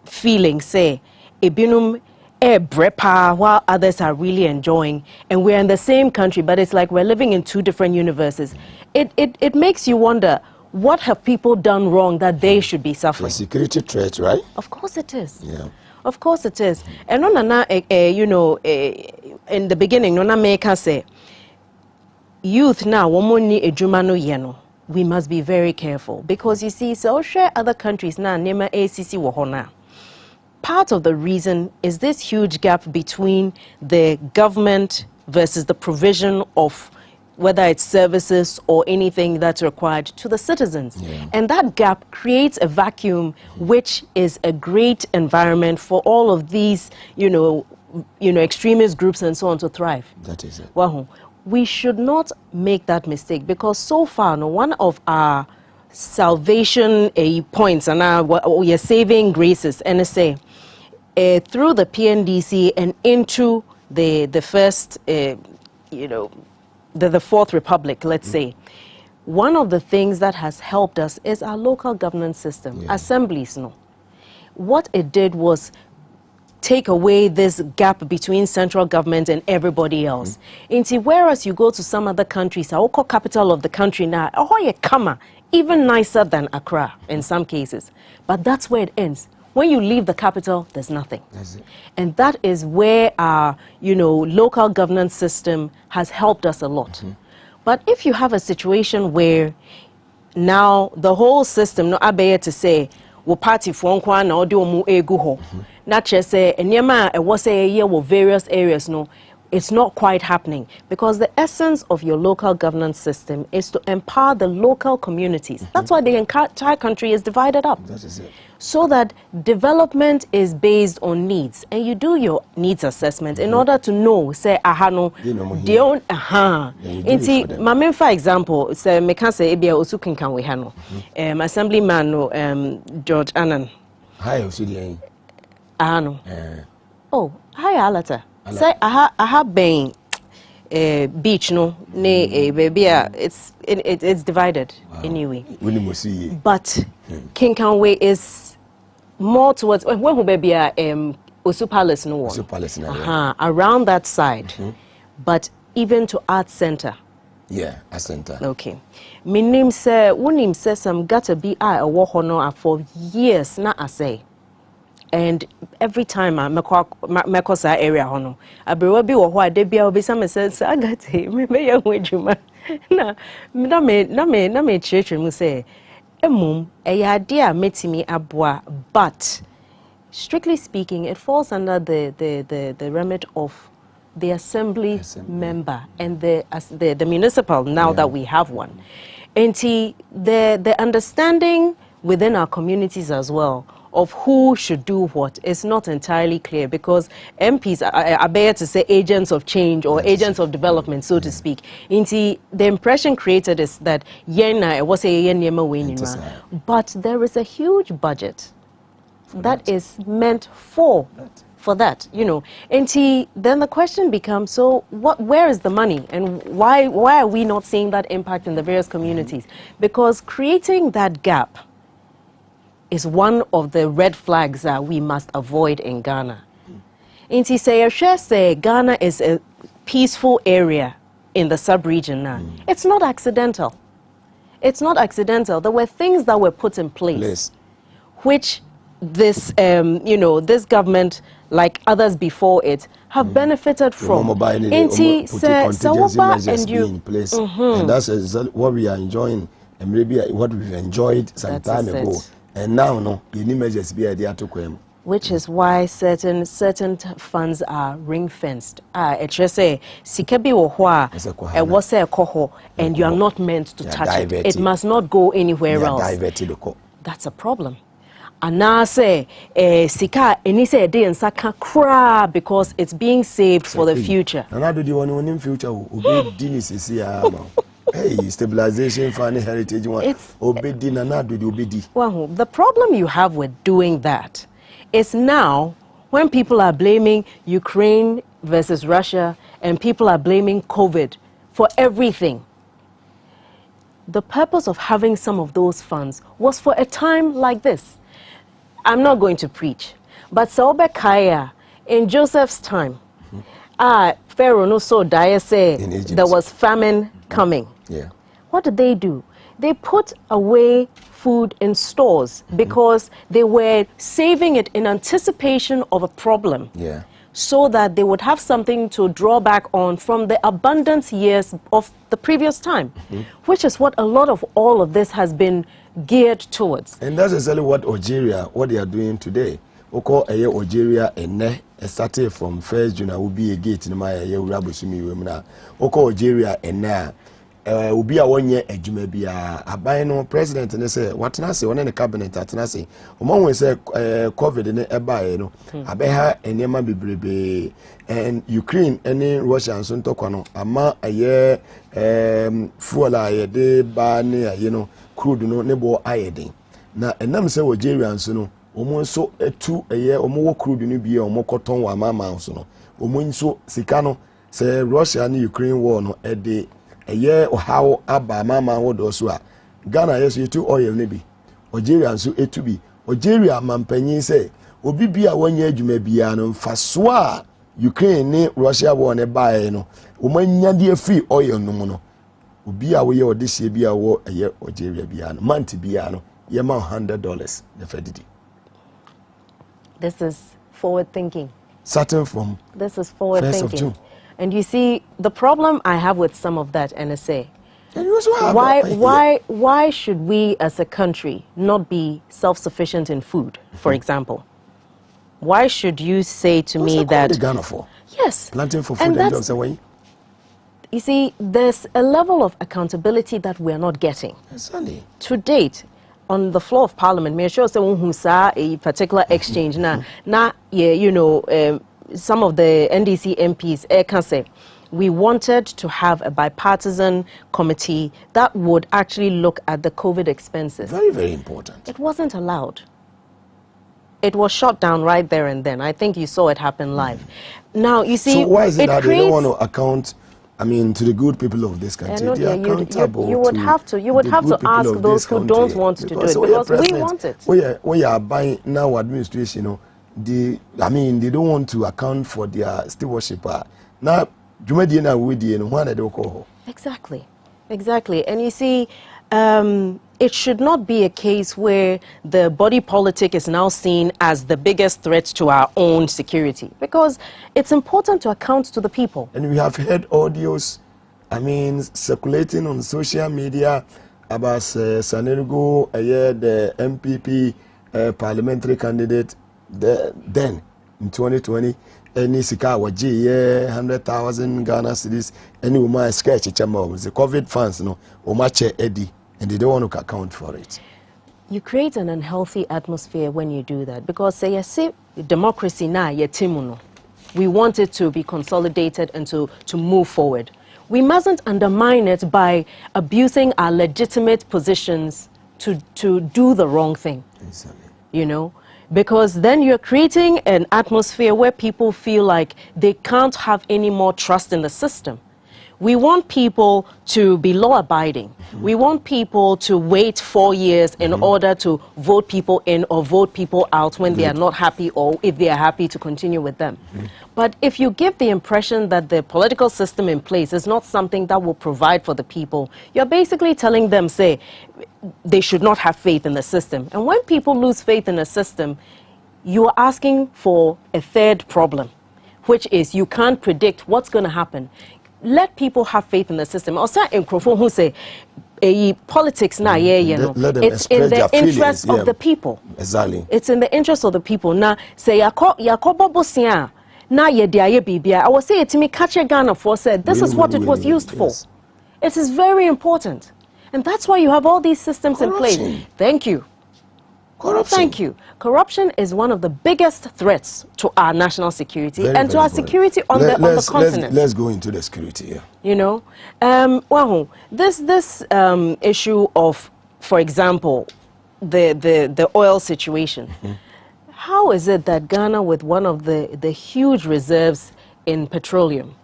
feeling, say, ebinum brepa, while others are really enjoying, and we're in the same country, but it's like we're living in two different universes, it makes you wonder, what have people done wrong that they should be suffering? A security threat, right? Of course it is. Yeah. Of course it is. And in the beginning, Nona Meka say, youth now, we must be very careful. Because you see, so share other countries now, Nema ACC Wahona. Part of the reason is this huge gap between the government versus the provision of whether it's services or anything that's required to the citizens. Yeah. And that gap creates a vacuum, which is a great environment for all of these, extremist groups and so on to thrive. That is it. Well, we should not make that mistake, because so far, one of our salvation points and we are saving graces, NSA, through the PNDC and into the first, the Fourth Republic, let's say, one of the things that has helped us is our local governance system, assemblies. What it did was take away this gap between central government and everybody else. Whereas you go to some other countries, our capital of the country now, even nicer than Accra in some cases. But that's where it ends. When you leave the capital, there's nothing. That's it. And that is where our, local governance system has helped us a lot. But if you have a situation where now the whole system, no abe to say, wo party for nkwa na odi omu egu ho. Na che say enyema e wo say here wo various areas, no, it's not quite happening, because the essence of your local governance system is to empower the local communities. That's why the entire country is divided up. That is it. So that development is based on needs, and you do your needs assessment in order to know, say, they own, for example, say, me can say, ebia osu kinkan we hano, Assemblyman, George Annan. Hi, osu Ahano. Oh, hi, Alata. Say, aha, bang, beach, no, ne, baby, it's divided anyway. But Kinkanwe is more towards when who baby Osu Palace no one. Around that side, but even to Art Center. Yeah, Art Center. Okay. My name say unim say some gotta be a walk on for years na I say. And every time I make that area hono, I be wo ho ade bia obi say me say agate me be ya wadwuma. Na me church mu say emum ade a metimi aboa, but strictly speaking it falls under the remit of the assembly member and the municipal now that we have one. And the understanding within our communities as well of who should do what is not entirely clear, because MPs are better to say agents of change or agents of development, so to speak. The impression created is that but there is a huge budget that is meant for that, you know. And then the question becomes, so where is the money, and why are we not seeing that impact in the various communities? Because creating that gap is one of the red flags that we must avoid in Ghana. And say Ghana is a peaceful area in the sub-region now. It's not accidental. It's not accidental. There were things that were put in place, which this, you know, this government, like others before it, have benefited from. Contingency measures being in place, and that's what we are enjoying, and maybe what we've enjoyed some time ago. And now, no, the new measures be there to come. Which is why certain funds are ring fenced. It just say sikabi wohwa e wose ekoho, and you are not meant to touch it. It must not go anywhere else. That's a problem. And now say sika eni say dey nsaka kra, because it's being saved for the future. And how do you want in future? Obe dinis hey, stabilization, funny heritage one. Obedi na na do the obedi. Well, the problem you have with doing that is now when people are blaming Ukraine versus Russia and people are blaming COVID for everything. The purpose of having some of those funds was for a time like this. I'm not going to preach, but Saobe Kaya, in Joseph's time, Pharaoh no so dire say there was famine coming. Yeah. What did they do? They put away food in stores because they were saving it in anticipation of a problem. Yeah. So that they would have something to draw back on from the abundant years of the previous time, which is what a lot of all of this has been geared towards. And that's exactly what Algeria, what they are doing today. Oko eye Algeria ene started from 1st June will be a gate in my urabusumi wemna. Oko Algeria ene will be a 1 year ejuma bia aban no president ne say watena say one in the cabinet atena say omon we say covid ne eba no abeha enema bebrebe, and Ukraine any Russia so ntokwa no ama aye fuel aye de ba ne aye no crude no ne bo ayeden na enam say Algeria so no omon so etu aye omo wo crude no bia omo koton wa mama so no omon so sika no say Russia and Ukraine war no ede eye how aba mama wo do so a Ghana yes etu oil ne bi Algeria so etu bi Algeria mampanyin say obi bia wanya adwuma bia no mfaso a Ukraine ne Russia war ne bae no omanya de free oil no mu no obi a wo ye odihye bia wo eye Algeria bia no month bia no ye ma $100 the fedidi. This is forward thinking. Starting from this is forward thinking. And you see, the problem I have with some of that, NSA, why should we as a country not be self-sufficient in food, for example? Why should you say to me that... Ghana for? Yes. Planting for food and jobs away? You see, there's a level of accountability that we're not getting. Exactly. To date, on the floor of Parliament, may I show a particular exchange you know, some of the NDC MPs can say we wanted to have a bipartisan committee that would actually look at the COVID expenses. Very, very important. It wasn't allowed. It was shot down right there and then. I think you saw it happen live. Now, you see, so why is it that they don't want to account, I mean, to the good people of this country? They are accountable. You would have to ask those who don't want to do it, because we want it. We are buying now administration, you know, they don't want to account for their stewardship. Now, exactly. And you see, it should not be a case where the body politic is now seen as the biggest threat to our own security, because it's important to account to the people. And we have heard audios, circulating on social media about Sanergo, the MPP parliamentary candidate. Then in 2020, any sika waji 100,000 Ghana cedis, any woman sketch chama the COVID funds no umache edi, and they don't want to account for it. you create an unhealthy atmosphere when you do that, because say democracy now we want it to be consolidated and to move forward. We mustn't undermine it by abusing our legitimate positions to do the wrong thing. Exactly. You know, because then you're creating an atmosphere where people feel like they can't have any more trust in the system. We want people to be law-abiding. We want people to wait 4 years in order to vote people in or vote people out when they are not happy, or if they are happy to continue with them. But if you give the impression that the political system in place is not something that will provide for the people, you're basically telling them, say, they should not have faith in the system. And when people lose faith in the system, you are asking for a third problem, which is you can't predict what's going to happen. Let people have faith in the system. Also, in Crawford, who say, politics now, it's in the interest of the people. Exactly. It's in the interest of the people. Now, say, Yakobo Bosia, now ye dia bibia. I will say it to me, Kache Ghana for said, this is what it was used for. It is very important. And that's why you have all these systems in place. Thank you. Corruption. Thank you. Corruption is one of the biggest threats to our national security and to our security on the continent. Let's go into the security here. You know, well, this issue of, for example, the oil situation. How is it that Ghana, with one of the huge reserves in petroleum,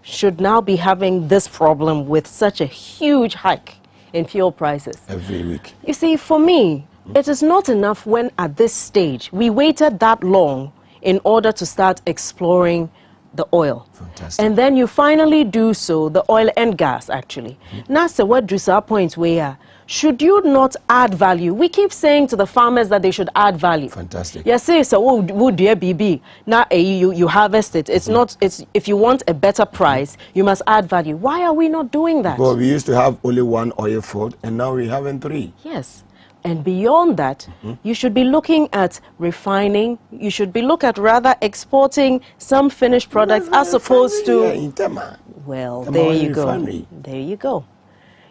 should now be having this problem with such a huge hike in fuel prices? Every week. You see, for me, it is not enough when at this stage we waited that long in order to start exploring the oil. Fantastic. And then you finally do so, the oil and gas actually. Now, so what do our point where should you not add value? We keep saying to the farmers that they should add value. Fantastic. Yes, so would dear BB now you harvest it. It's not. It's if you want a better price, you must add value. Why are we not doing that? Well, we used to have only one oil field, and now we're having 3. Yes. And beyond that, you should be looking at refining. You should be looking at rather exporting some finished products as opposed to. Well, there you go. There you go.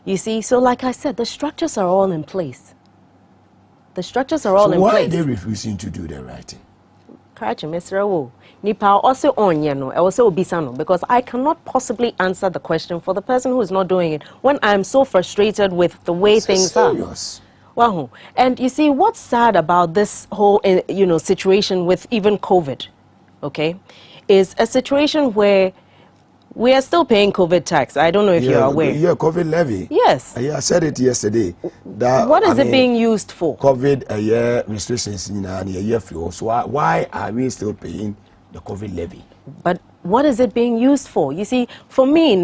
You see, so like I said, the structures are all in place. The structures are all in place. Why are they refusing to do the right thing? Because I cannot possibly answer the question for the person who is not doing it when I'm so frustrated with the way things are. Wow. And you see, what's sad about this whole, situation with even COVID, okay, is a situation where we are still paying COVID tax. I don't know if you're aware. Yeah, COVID levy. Yes. I said it yesterday. What is it being used for? COVID restrictions in a year fuel. So why are we still paying the COVID levy? But what is it being used for? You see, for me,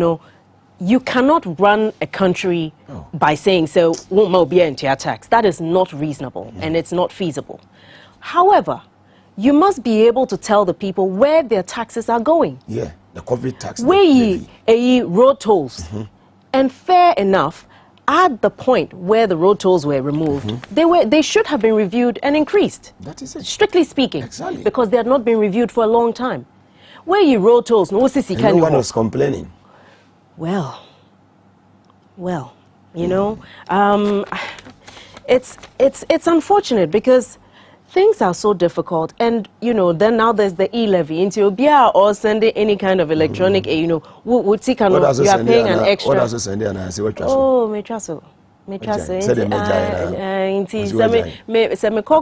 you cannot run a country by saying, so, won't be tax. That is not reasonable and it's not feasible. However, you must be able to tell the people where their taxes are going. Yeah, the COVID tax. Where road tolls. And fair enough, at the point where the road tolls were removed, they should have been reviewed and increased. That is it. Strictly speaking. Exactly. Because they had not been reviewed for a long time. Where road tolls, no one was complaining. Well, it's unfortunate because things are so difficult, and then now there's the e-levy into Obia or sending any kind of electronic, you are paying an extra. What does it send? Oh, me trust.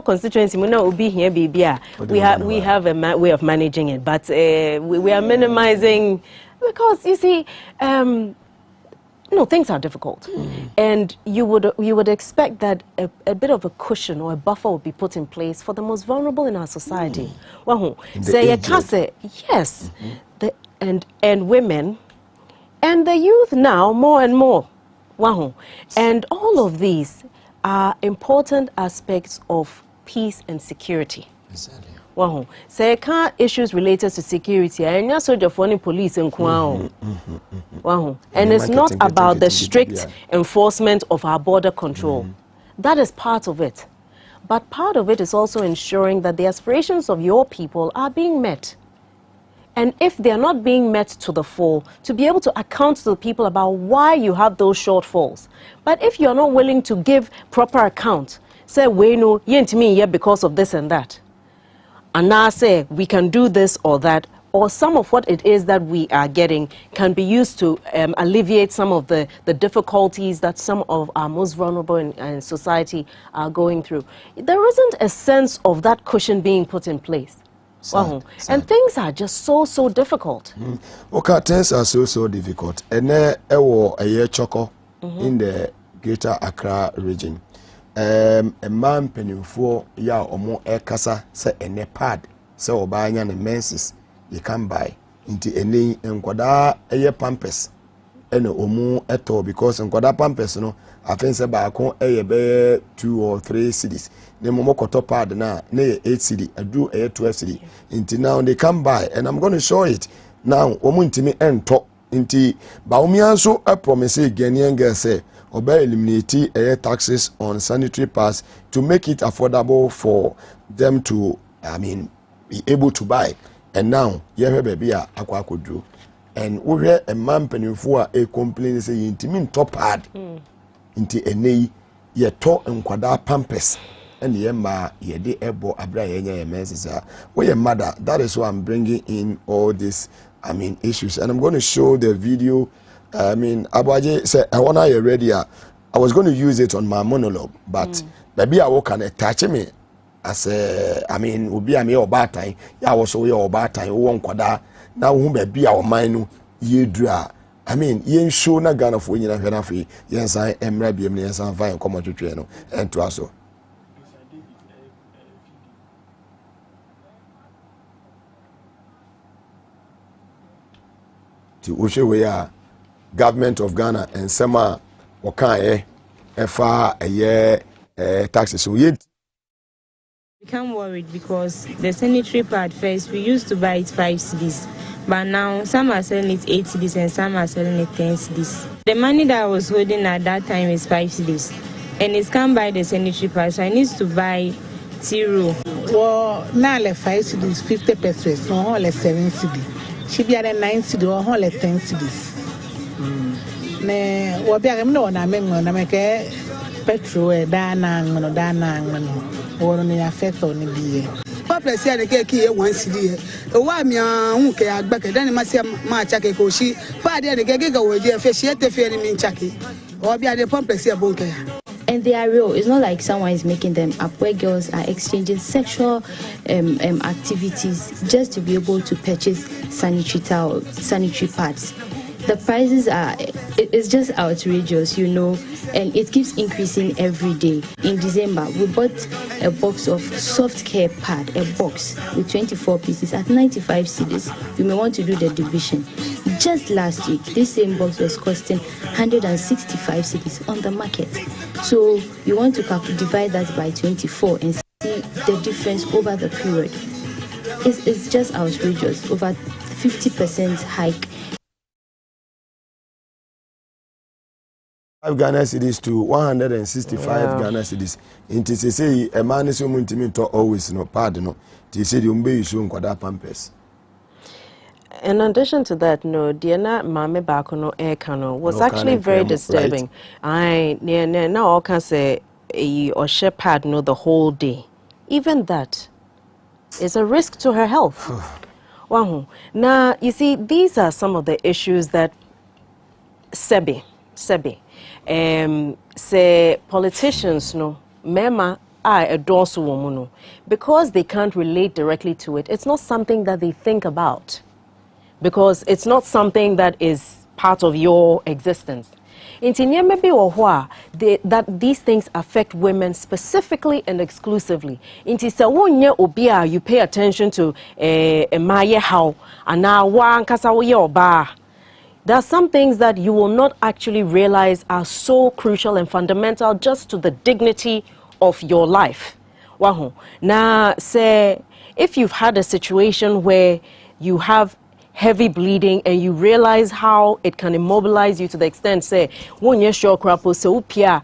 Constituency, we will be here, we have a way of managing it, but we are minimizing. Because you see, things are difficult, and you would expect that a bit of a cushion or a buffer would be put in place for the most vulnerable in our society. Yes, and women, and the youth now more and more. And all of these are important aspects of peace and security. Exactly. Say issues related to security, and soldier for any police and and it's not about the strict enforcement of our border control. That is part of it. But part of it is also ensuring that the aspirations of your people are being met. And if they are not being met to the full, to be able to account to the people about why you have those shortfalls. But if you're not willing to give proper account, say we know yentimi here because of this and that. And now say we can do this or that, or some of what it is that we are getting can be used to alleviate some of the difficulties that some of our most vulnerable in society are going through. There isn't a sense of that cushion being put in place. Sad. And things are just so difficult. Okay, things are so difficult. And a year choco in the Greater Accra region. A man penny for ya or more air casa say a pad, so buying an menses you can buy into any enquada a year pampers and omu eto because enquada pampers no I think say by a 2 or 3 cities. The momokoto pad na 8 city, I do a 12 city. Into now they can buy and I'm going to show it now. Omuntimi ento inti Baumianso a promise Ghanaian girl say obey eliminate air taxes on sanitary pads to make it affordable for them to be able to buy. And now yeah baby akwa kodru and we hear a man penifo a complain say intimi top pad inti enei ye to enkwada pampers and the emma ye de ebo abra ye messes we mother. That is why I'm bringing in all these issues, and I'm going to show the video. Abaje said I wanna you ready. I was going to use it on my monologue, but maybe I will can attach me as will be a me or bad time. Yeah, was so your bad time won kwada now who be our mind ye dra. Yen show na Ghana for you na free. Yes, I am ready. Yes, I'm fine. Come on to train and to us. To Ushe government of Ghana and Sema Wakaye FA a year taxes. So yet become worried because the sanitary pad first we used to buy it 5 cedis. But now some are selling it 8 cedis and some are selling it 10 cedis. The money that I was holding at that time is 5 cedis. And it's come by the sanitary pad, so I need to buy 0. Well, now le 5 cedis, 50 pesos, no whole 7 cedis. She be at 9 cedis, or whole 10 cedis. Ne, what be a no, na make petrol, dana, or on the effect on the beer. Papa said the cake here 1 cedi. The one me back then must have my chake koshi. Father the gagga with the fish yet the feeling in chaki. Or be at the pump here bunker. And they are real. It's not like someone is making them up where girls are exchanging sexual activities just to be able to purchase sanitary pads. The prices it's just outrageous, and it keeps increasing every day. In December, we bought a box of soft care pad, a box with 24 pieces at 95 cedis. You may want to do the division. Just last week, this same box was costing 165 cedis on the market. So you want to divide that by 24 and see the difference over the period. It's just outrageous, over 50% hike. 5 Ghana cedis to 165 Ghana cedis. Inti say a man is always no pardon. Ti say the umbe issue nkwada pampers. In addition to that, Diana Mame Bakono Ekano was actually very disturbing. Right. Now I can say or share pad the whole day. Even that is a risk to her health. Now you see, these are some of the issues that Sebi say politicians mema adore woman because they can't relate directly to it. It's not something that they think about because it's not something that is part of your existence. That these things affect women specifically and exclusively. You pay attention to how and now there are some things that you will not actually realize are so crucial and fundamental just to the dignity of your life. Now, say, if you've had a situation where you have heavy bleeding and you realize how it can immobilize you to the extent, say, when you're sure crap, so pia,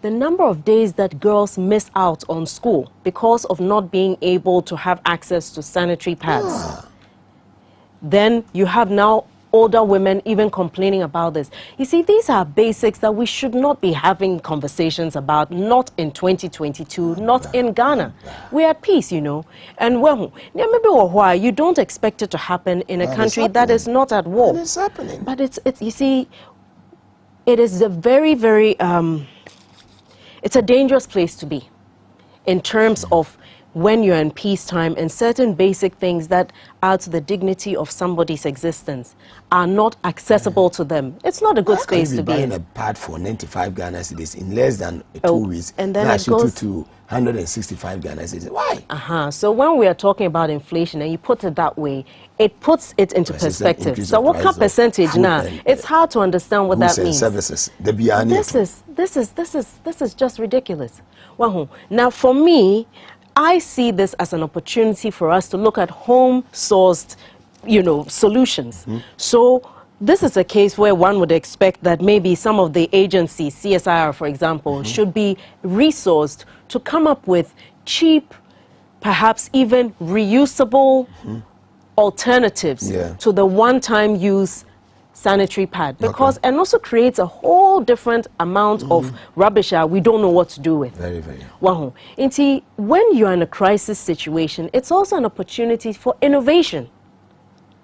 the number of days that girls miss out on school because of not being able to have access to sanitary pads. Then you have now older women even complaining about this. You see, these are basics that we should not be having conversations about, not in 2022, not in Ghana. We're at peace, you know. And well, maybe why you don't expect it to happen in a country that is not at war. It is happening. But it's you see, it is a very, very, it's a dangerous place to be in terms of when you're in peacetime, and certain basic things that add to the dignity of somebody's existence are not accessible to them. It's not a good space to be in. Buying a pad for 95 Ghana cedis in less than 2 weeks, and then it goes to 165 Ghana cedis. Why? So when we are talking about inflation, and you put it that way, it puts it into perspective. So what kind of percentage now? It's hard to understand what that means. Services. This is just ridiculous. Now for me, I see this as an opportunity for us to look at home-sourced, solutions. So this is a case where one would expect that maybe some of the agencies, CSIR for example, should be resourced to come up with cheap, perhaps even reusable alternatives to the one-time use sanitary pad, because and also creates a whole different amount of rubbish that we don't know what to do with. Very, very. When you're in a crisis situation, it's also an opportunity for innovation.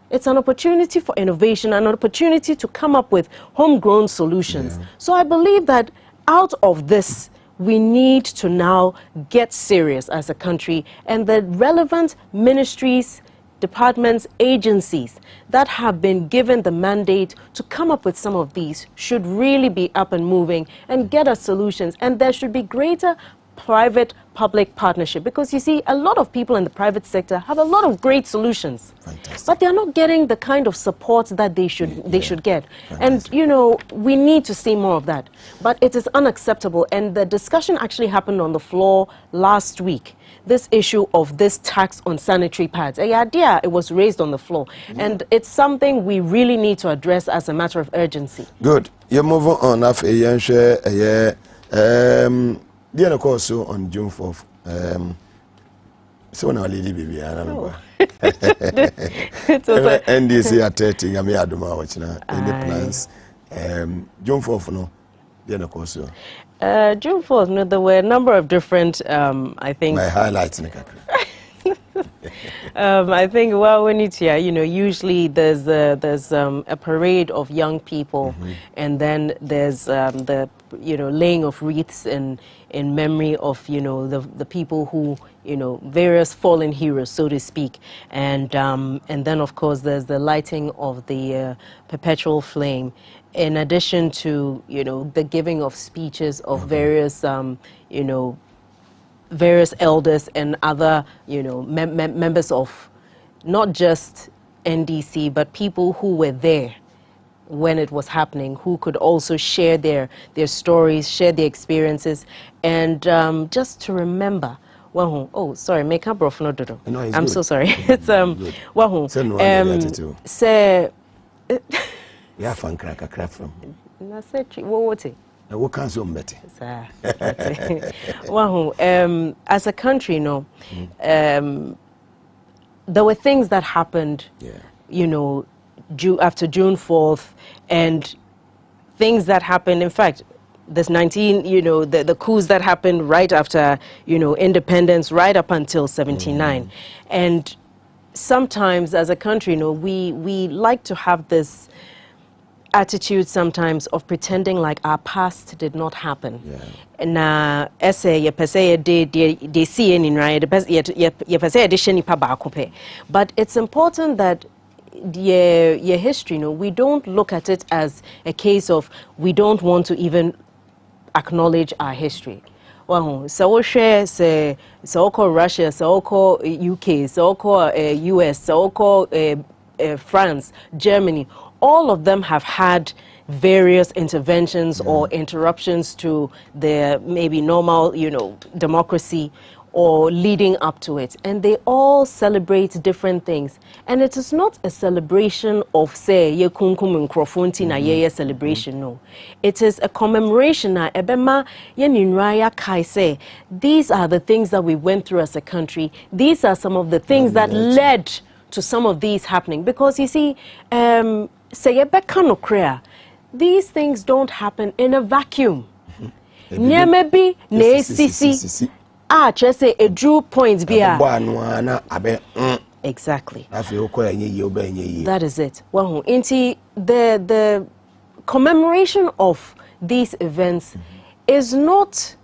It's an opportunity for innovation, an opportunity to come up with homegrown solutions. So I believe that out of this, we need to now get serious as a country, and the relevant ministries, departments, agencies that have been given the mandate to come up with some of these should really be up and moving and get us solutions. And there should be greater private-public partnership, because you see, a lot of people in the private sector have a lot of great solutions. Fantastic. But they're not getting the kind of support that they should get. Fantastic. And we need to see more of that. But it is unacceptable, and the discussion actually happened on the floor last week. This issue of this tax on sanitary pads. It was raised on the floor, and it's something we really need to address as a matter of urgency. Good. You move on after the course on June 4th. So now lady baby, I don't know. NDC at 30, I mean, I don't know what any plans. June 4th, no. The course. June 4th, no, there were a number of different, I think. My highlights in the country. I think, well, when it's here, usually there's a parade of young people, and then there's the laying of wreaths in memory of the people who various fallen heroes, so to speak, and then of course there's the lighting of the perpetual flame, in addition to the giving of speeches of various various elders and other members of not just NDC but people who were there when it was happening, who could also share their stories, share their experiences, and just to remember. Oh, sorry, make up rough no dodo. I'm so sorry. It's say yeah, fun crack a crap from. I said what it? What can you bet? As a country, there were things that happened, after June 4th, and things that happened, in fact, there's the coups that happened right after, independence, right up until 79. And sometimes as a country, we like to have this attitude sometimes of pretending like our past did not happen. Na essay ye pese de see in right ye pese de sheni pa ba kope. But it's important that your history, we don't look at it as a case of we don't want to even acknowledge our history. So we share say Russia, so UK, so US, so France, Germany. All of them have had various interventions or interruptions to their maybe normal, democracy or leading up to it. And they all celebrate different things. And it is not a celebration of, say, ye kunkum nkrofonti na ye celebration, no. It is a commemoration na ebema ye ninraya kai say, these are the things that we went through as a country. These are some of the things that led to some of these happening. Because you see, these things don't happen in a vacuum. Maybe just say a drew points be exactly. That is it. Well, the commemoration of these events is not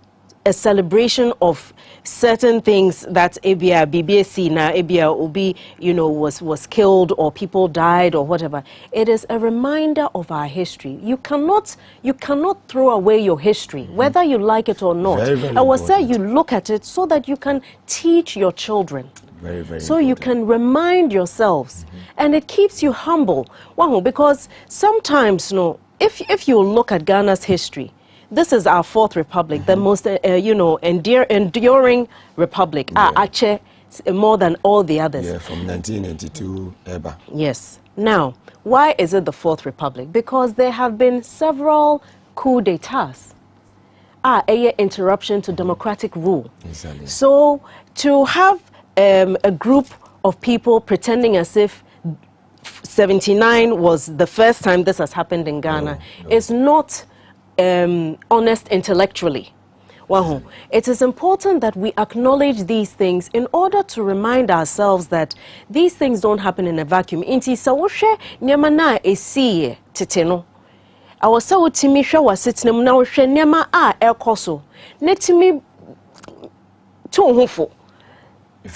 a celebration of certain things that ABA BBC na ABA Obi, you know, was killed or people died or whatever. It is a reminder of our history. You cannot throw away your history, whether you like it or not. I will say you look at it so that you can teach your children. Very, very so important. You can remind yourselves, and it keeps you humble. Wow, because sometimes, if you look at Ghana's history, this is our fourth republic, the most, enduring republic. Actually, more than all the others. Yeah, from 1992 ever. Yes. Now, why is it the fourth republic? Because there have been several coups d'états. A interruption to democratic rule. Exactly. So to have a group of people pretending as if 79 was the first time this has happened in Ghana is not honest intellectually. Well, it is important that we acknowledge these things in order to remind ourselves that these things don't happen in a vacuum. Inti sawoshe nyamana esi teteno. Our sawo timi hwa wasitnem na wohwe nyama ekoso. Netimi to hofo. In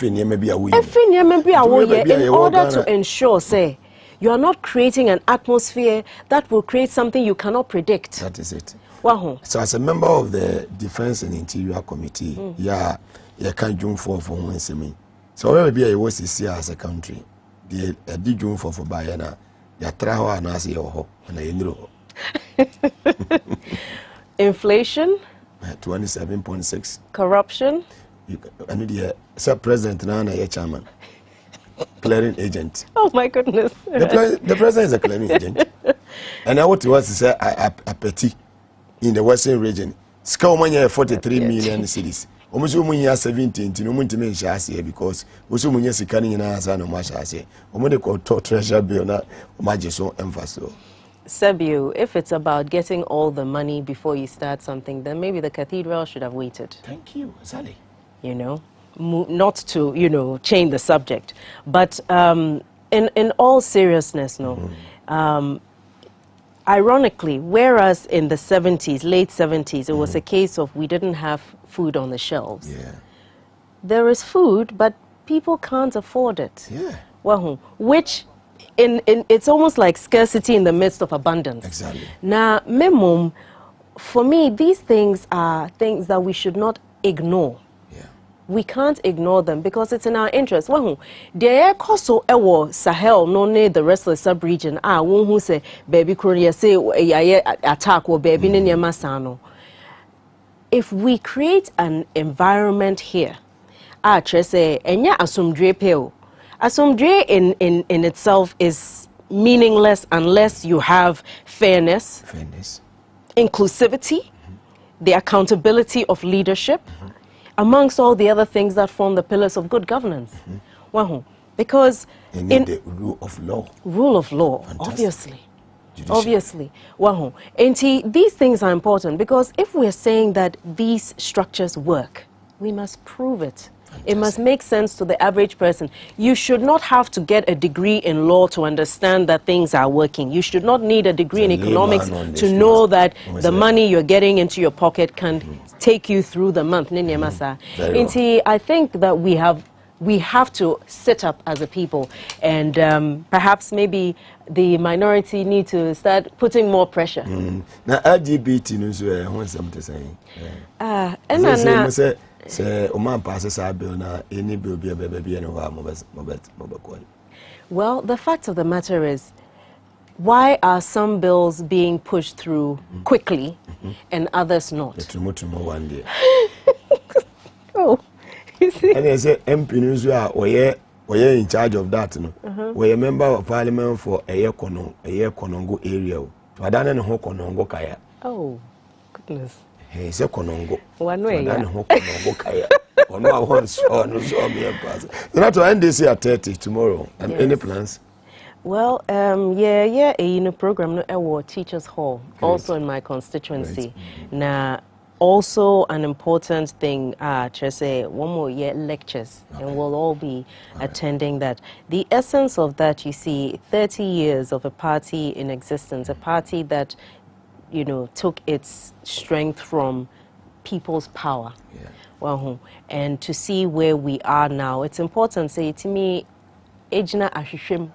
order to ensure, say, you are not creating an atmosphere that will create something you cannot predict. That is it. Wow. So as a member of the Defense and Interior Committee, you can't join for one semi. So maybe I was here as a country. The did join for Bayana. You try and ask your and I know. Inflation. 27.6. Corruption. I need the president now and chairman. Clearing agent. Oh my goodness. The president is a clearing agent. And I want to say a petty in the western region. Scoumania 43 million cities. Almost 17 to no mention because also when you're scanning in Asa no much I say. Omode ko treasure bill na majeso emphasis. Sebio, if it's about getting all the money before you start something, then maybe the cathedral should have waited. Thank you, Sally. You know, not to, change the subject. But in all seriousness, ironically, whereas in the 70s, late 70s, it was a case of we didn't have food on the shelves. Yeah. There is food, but people can't afford it. Yeah. Well, which it's almost like scarcity in the midst of abundance. Exactly. Now, minimum, for me, these things are things that we should not ignore. Yeah. We can't ignore them because it's in our interest. Well, there also ewo Sahel, no need the rest of the sub-region. One who say, baby, Korea say, attack or baby, masano. If we create an environment here, say, enya asumdre peo. Asumdre in itself is meaningless unless you have fairness, inclusivity, the accountability of leadership, amongst all the other things that form the pillars of good governance. Because in the rule of law. Rule of law, obviously. Obviously. And these things are important because if we're saying that these structures work, we must prove it. It must make sense to the average person. You should not have to get a degree in law to understand that things are working. You should not need a degree in economics to know that the money you're getting into your pocket can take you through the month. I think that we have to sit up as a people, and perhaps maybe the minority need to start putting more pressure. Now LGBT news want something to say. Say Oman passes our bill now, any bill be a baby and well, the fact of the matter is, why are some bills being pushed through quickly and others not? One day. Oh, you see? And I say MP news were in charge of that, we're a member of Parliament for a year Konongo area. Padana and Hokonongo Kaya. Oh, goodness. Hey, say Konongo. One way. On one so me a pass. Not to end this year 30 tomorrow. And any plans? Well, in a program no award Teachers Hall, also in my constituency. Now, also an important thing, just say one more year lectures, and we'll all be attending that. The essence of that, you see, 30 years of a party in existence, a party that, you know, took its strength from people's power. Yeah. Well, and to see where we are now, it's important. Say to me, Ejna Ashishim.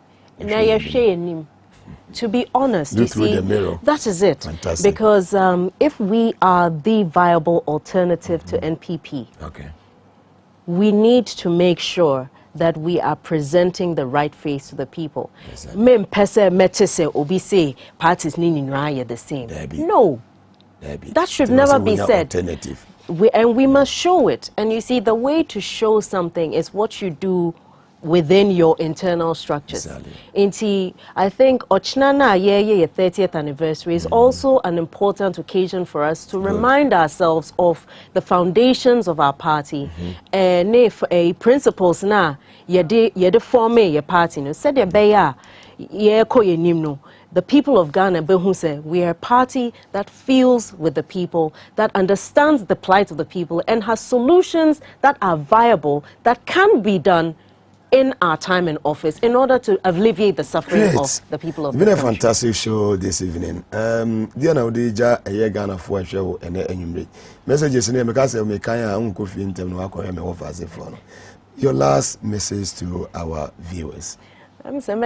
To be honest, you see, that is it. Fantastic. Because if we are the viable alternative to NPP, we need to make sure that we are presenting the right face to the people. Parties the same. No, that should never be said. And we must show it. And you see, the way to show something is what you do within your internal structures. Exactly. I think Ochnana 30th anniversary is also an important occasion for us to remind ourselves of the foundations of our party. And if a principles na yede form your party no said the people of Ghana say we are a party that feels with the people, that understands the plight of the people, and has solutions that are viable, that can be done in our time in office in order to alleviate the suffering of the people of the country. It's been a fantastic show this evening. Diana Odija, a Ghana for a show and a messages in because of me, your last message to our viewers. I'm saying,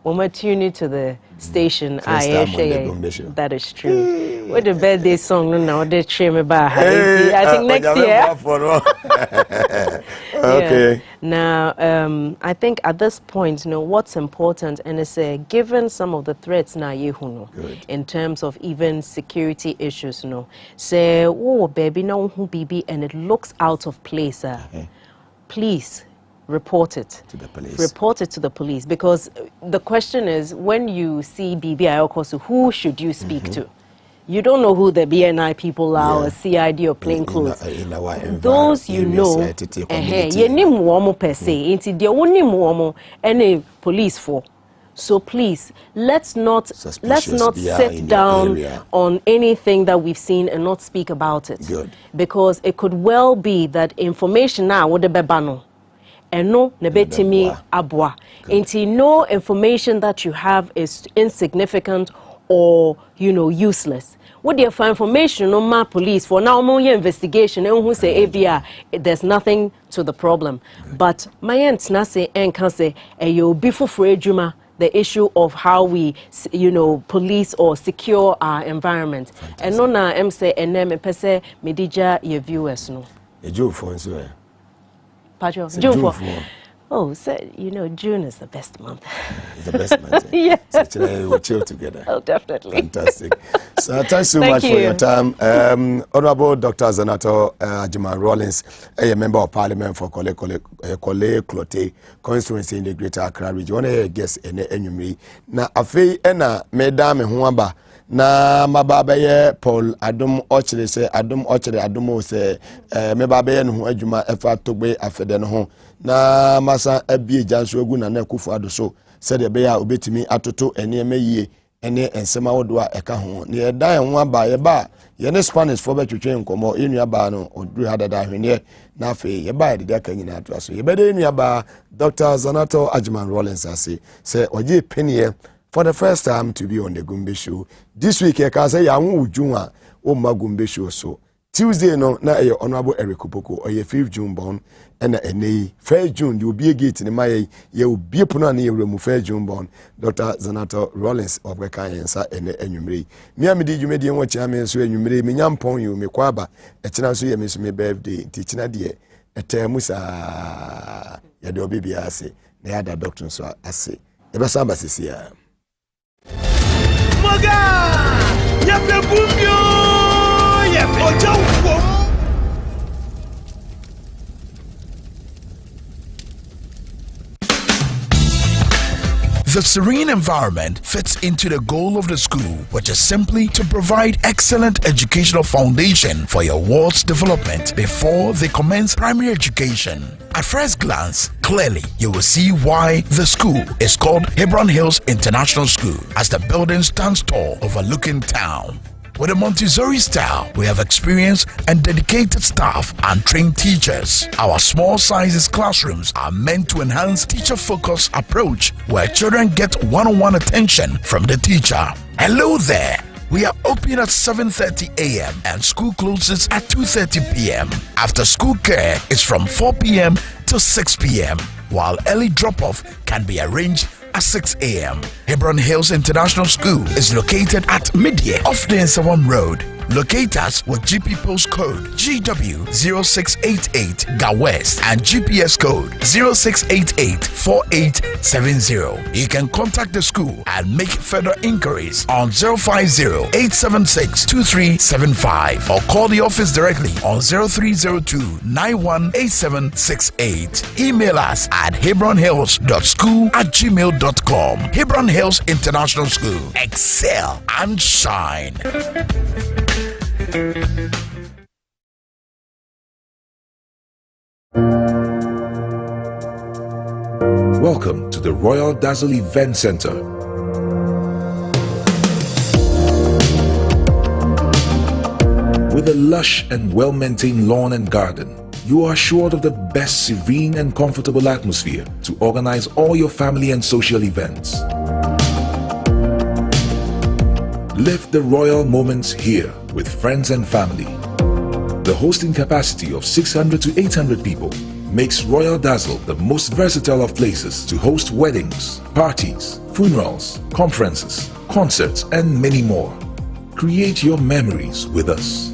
when tune into the station, that is true. With the birthday song, now they cheer me back. I think next year. Okay. Now, I think at this point, you know what's important, and it's given some of the threats now, in terms of even security issues, say, oh, baby, no, who baby, and it looks out of place. Please. Report it to the police. Report it to the police, because the question is, when you see BBI Okosu, who should you speak to? You don't know who the BNI people are, or CID or plainclothes. Those you know, you need more per se. Into the only more any police for. So please, let's not sit down on anything that we've seen and not speak about it. Good. Because it could well be that information now would be banned. And no nebetimi abwa. Into no information that you have is insignificant or useless. What do you find information on my police for now? More investigation and who say ABR there's nothing to the problem. But my aunt Nase and can say you before for Juma the issue of how we police or secure our environment. Fantastic. And no na em say eneme pese medija your viewers no. June 4. Oh, so, June is the best month. It's the best month. Yes. So we'll chill together. Oh, definitely. Fantastic. So thanks so much for your time. Honorable Dr. Zanato Ajiman Rawlings, a member of Parliament for Kole Clote Constituency in the Greater Accra region. One of your guests in the Enyumri. Na afei ena medame huamba. Na mababaye Paul Adum Ochre se Adum Ochre Adumo se mebabaye no adwuma efa togbe afede no ho na masa abie janso egu na Akufo Addo so se de be ya obetimi atoto eneme yie ene ensema wodo a eka ho ne edan ho aba ye ba ye ne Spanish for betwetwe nkomo enua ba no oduru hadada hwene na afi ye ba de aka nyina ato so ye be de enua ba Dr. Zanato Ajiman Rawlings ase se oje penie for the first time to be on the Gumbe show. This week, I can say, I'm Ujuma, oh, my Gumbe show. So, Tuesday, no, now, your Honorable Eric Kupoko, or your 5th June born, and a 1st June, you'll be a gate in the Maya, you'll be a punani, room 1st June born, Dr. Zanato Rawlings of the Kayansa and the Enumri. Miami, you made what I mean, so you made me yampon you, me quaba, a chance to miss me birthday, teaching a dear, a termusa, Yado baby, I say, the other doctor, so I say, ever somebody here. Moga! Yape bumbio! Yape ojo! The serene environment fits into the goal of the school, which is simply to provide excellent educational foundation for your ward's development before they commence primary education. At first glance, clearly you will see why the school is called Hebron Hills International School, as the building stands tall overlooking town. With a Montessori style, we have experienced and dedicated staff and trained teachers. Our small sizes classrooms are meant to enhance teacher-focused approach where children get one-on-one attention from the teacher. Hello there. We are open at 7:30 a.m. and school closes at 2:30 p.m. After school care is from 4 p.m. to 6 p.m. while early drop-off can be arranged at 6 a.m. Hebron Hills International School is located at Midye off the Nsawam Road. Locate us with GP postcode GW0688 Ga West and GPS code 06884870. You can contact the school and make further inquiries on 050-876-2375 or call the office directly on 0302-918768. Email us at hebronhills.school@gmail.com. Hebron Hills International School. Excel and shine. Welcome to the Royal Dazzle Event Center. With a lush and well-maintained lawn and garden, you are assured of the best serene and comfortable atmosphere to organize all your family and social events. Live the royal moments here with friends and family. The hosting capacity of 600 to 800 people makes Royal Dazzle the most versatile of places to host weddings, parties, funerals, conferences, concerts, and many more. Create your memories with us.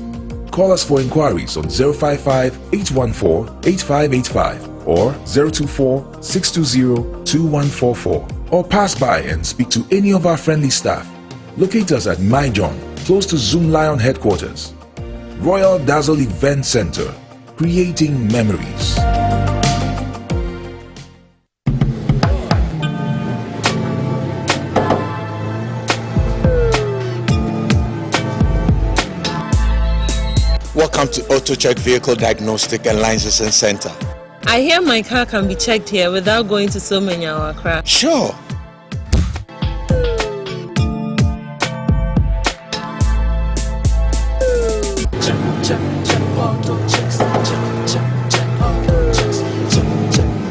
Call us for inquiries on 055-814-8585 or 024-620-2144 or pass by and speak to any of our friendly staff. Locate us at My John, close to Zoom Lion headquarters. Royal Dazzle Event Center, creating memories. Welcome to Auto Check Vehicle Diagnostic and Licensing Center. I hear my car can be checked here without going to so many hour crap. Sure.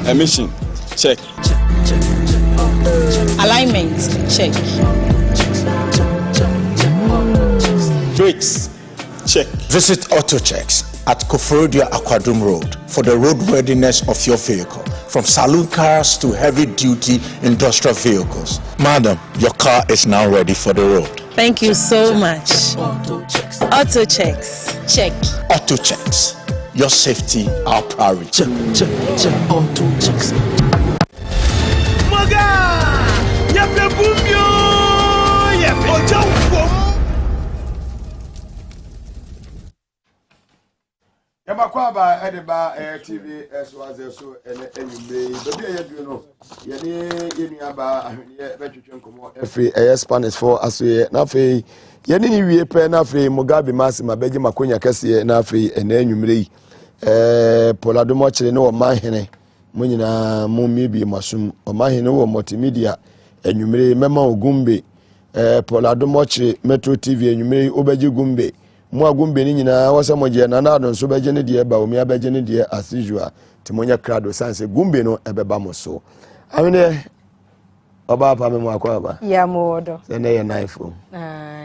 Emission, check. Alignment, check. Brakes, check. Visit AutoChecks at Koforodia Aquadrum Road for the roadworthiness of your vehicle, from saloon cars to heavy-duty industrial vehicles. Madam, your car is now ready for the road. Thank you so much. Auto checks, check. AutoChecks, your safety, our priority. Check, auto checks. Maga! Yepe bumbyo! Yepe ojawo! Yamakwaba Edeba TV SWAZ so anyway baby you know yeni aba ahwenye betwetwe komo every Spanish for aso na fe yeni ni wie pe na fe Mugabe Masima beje makonya kase na fe enanwumre yi Poladomo kire ne wo mahene munyina mu mibi masum o mahene wo multimedia enwumre mema ogumbe Poladomo kire Metro TV enwumre obeje Gumbe mu agumbe ni nyina wasamoje na nado nso beje ne de ba omi abeje ne de as usual timonya crowd sanse Gumbe no ebeba mo so amene oba pa me mu akwa ya modo se na ye knife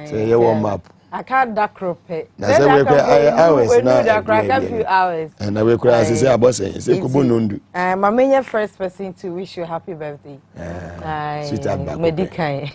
se ye warm up I can't that crope. Na say we hours na a few hours. And we cry say abosen say kubo nondu. My main first person to wish you happy birthday. Sweet back. Medikai.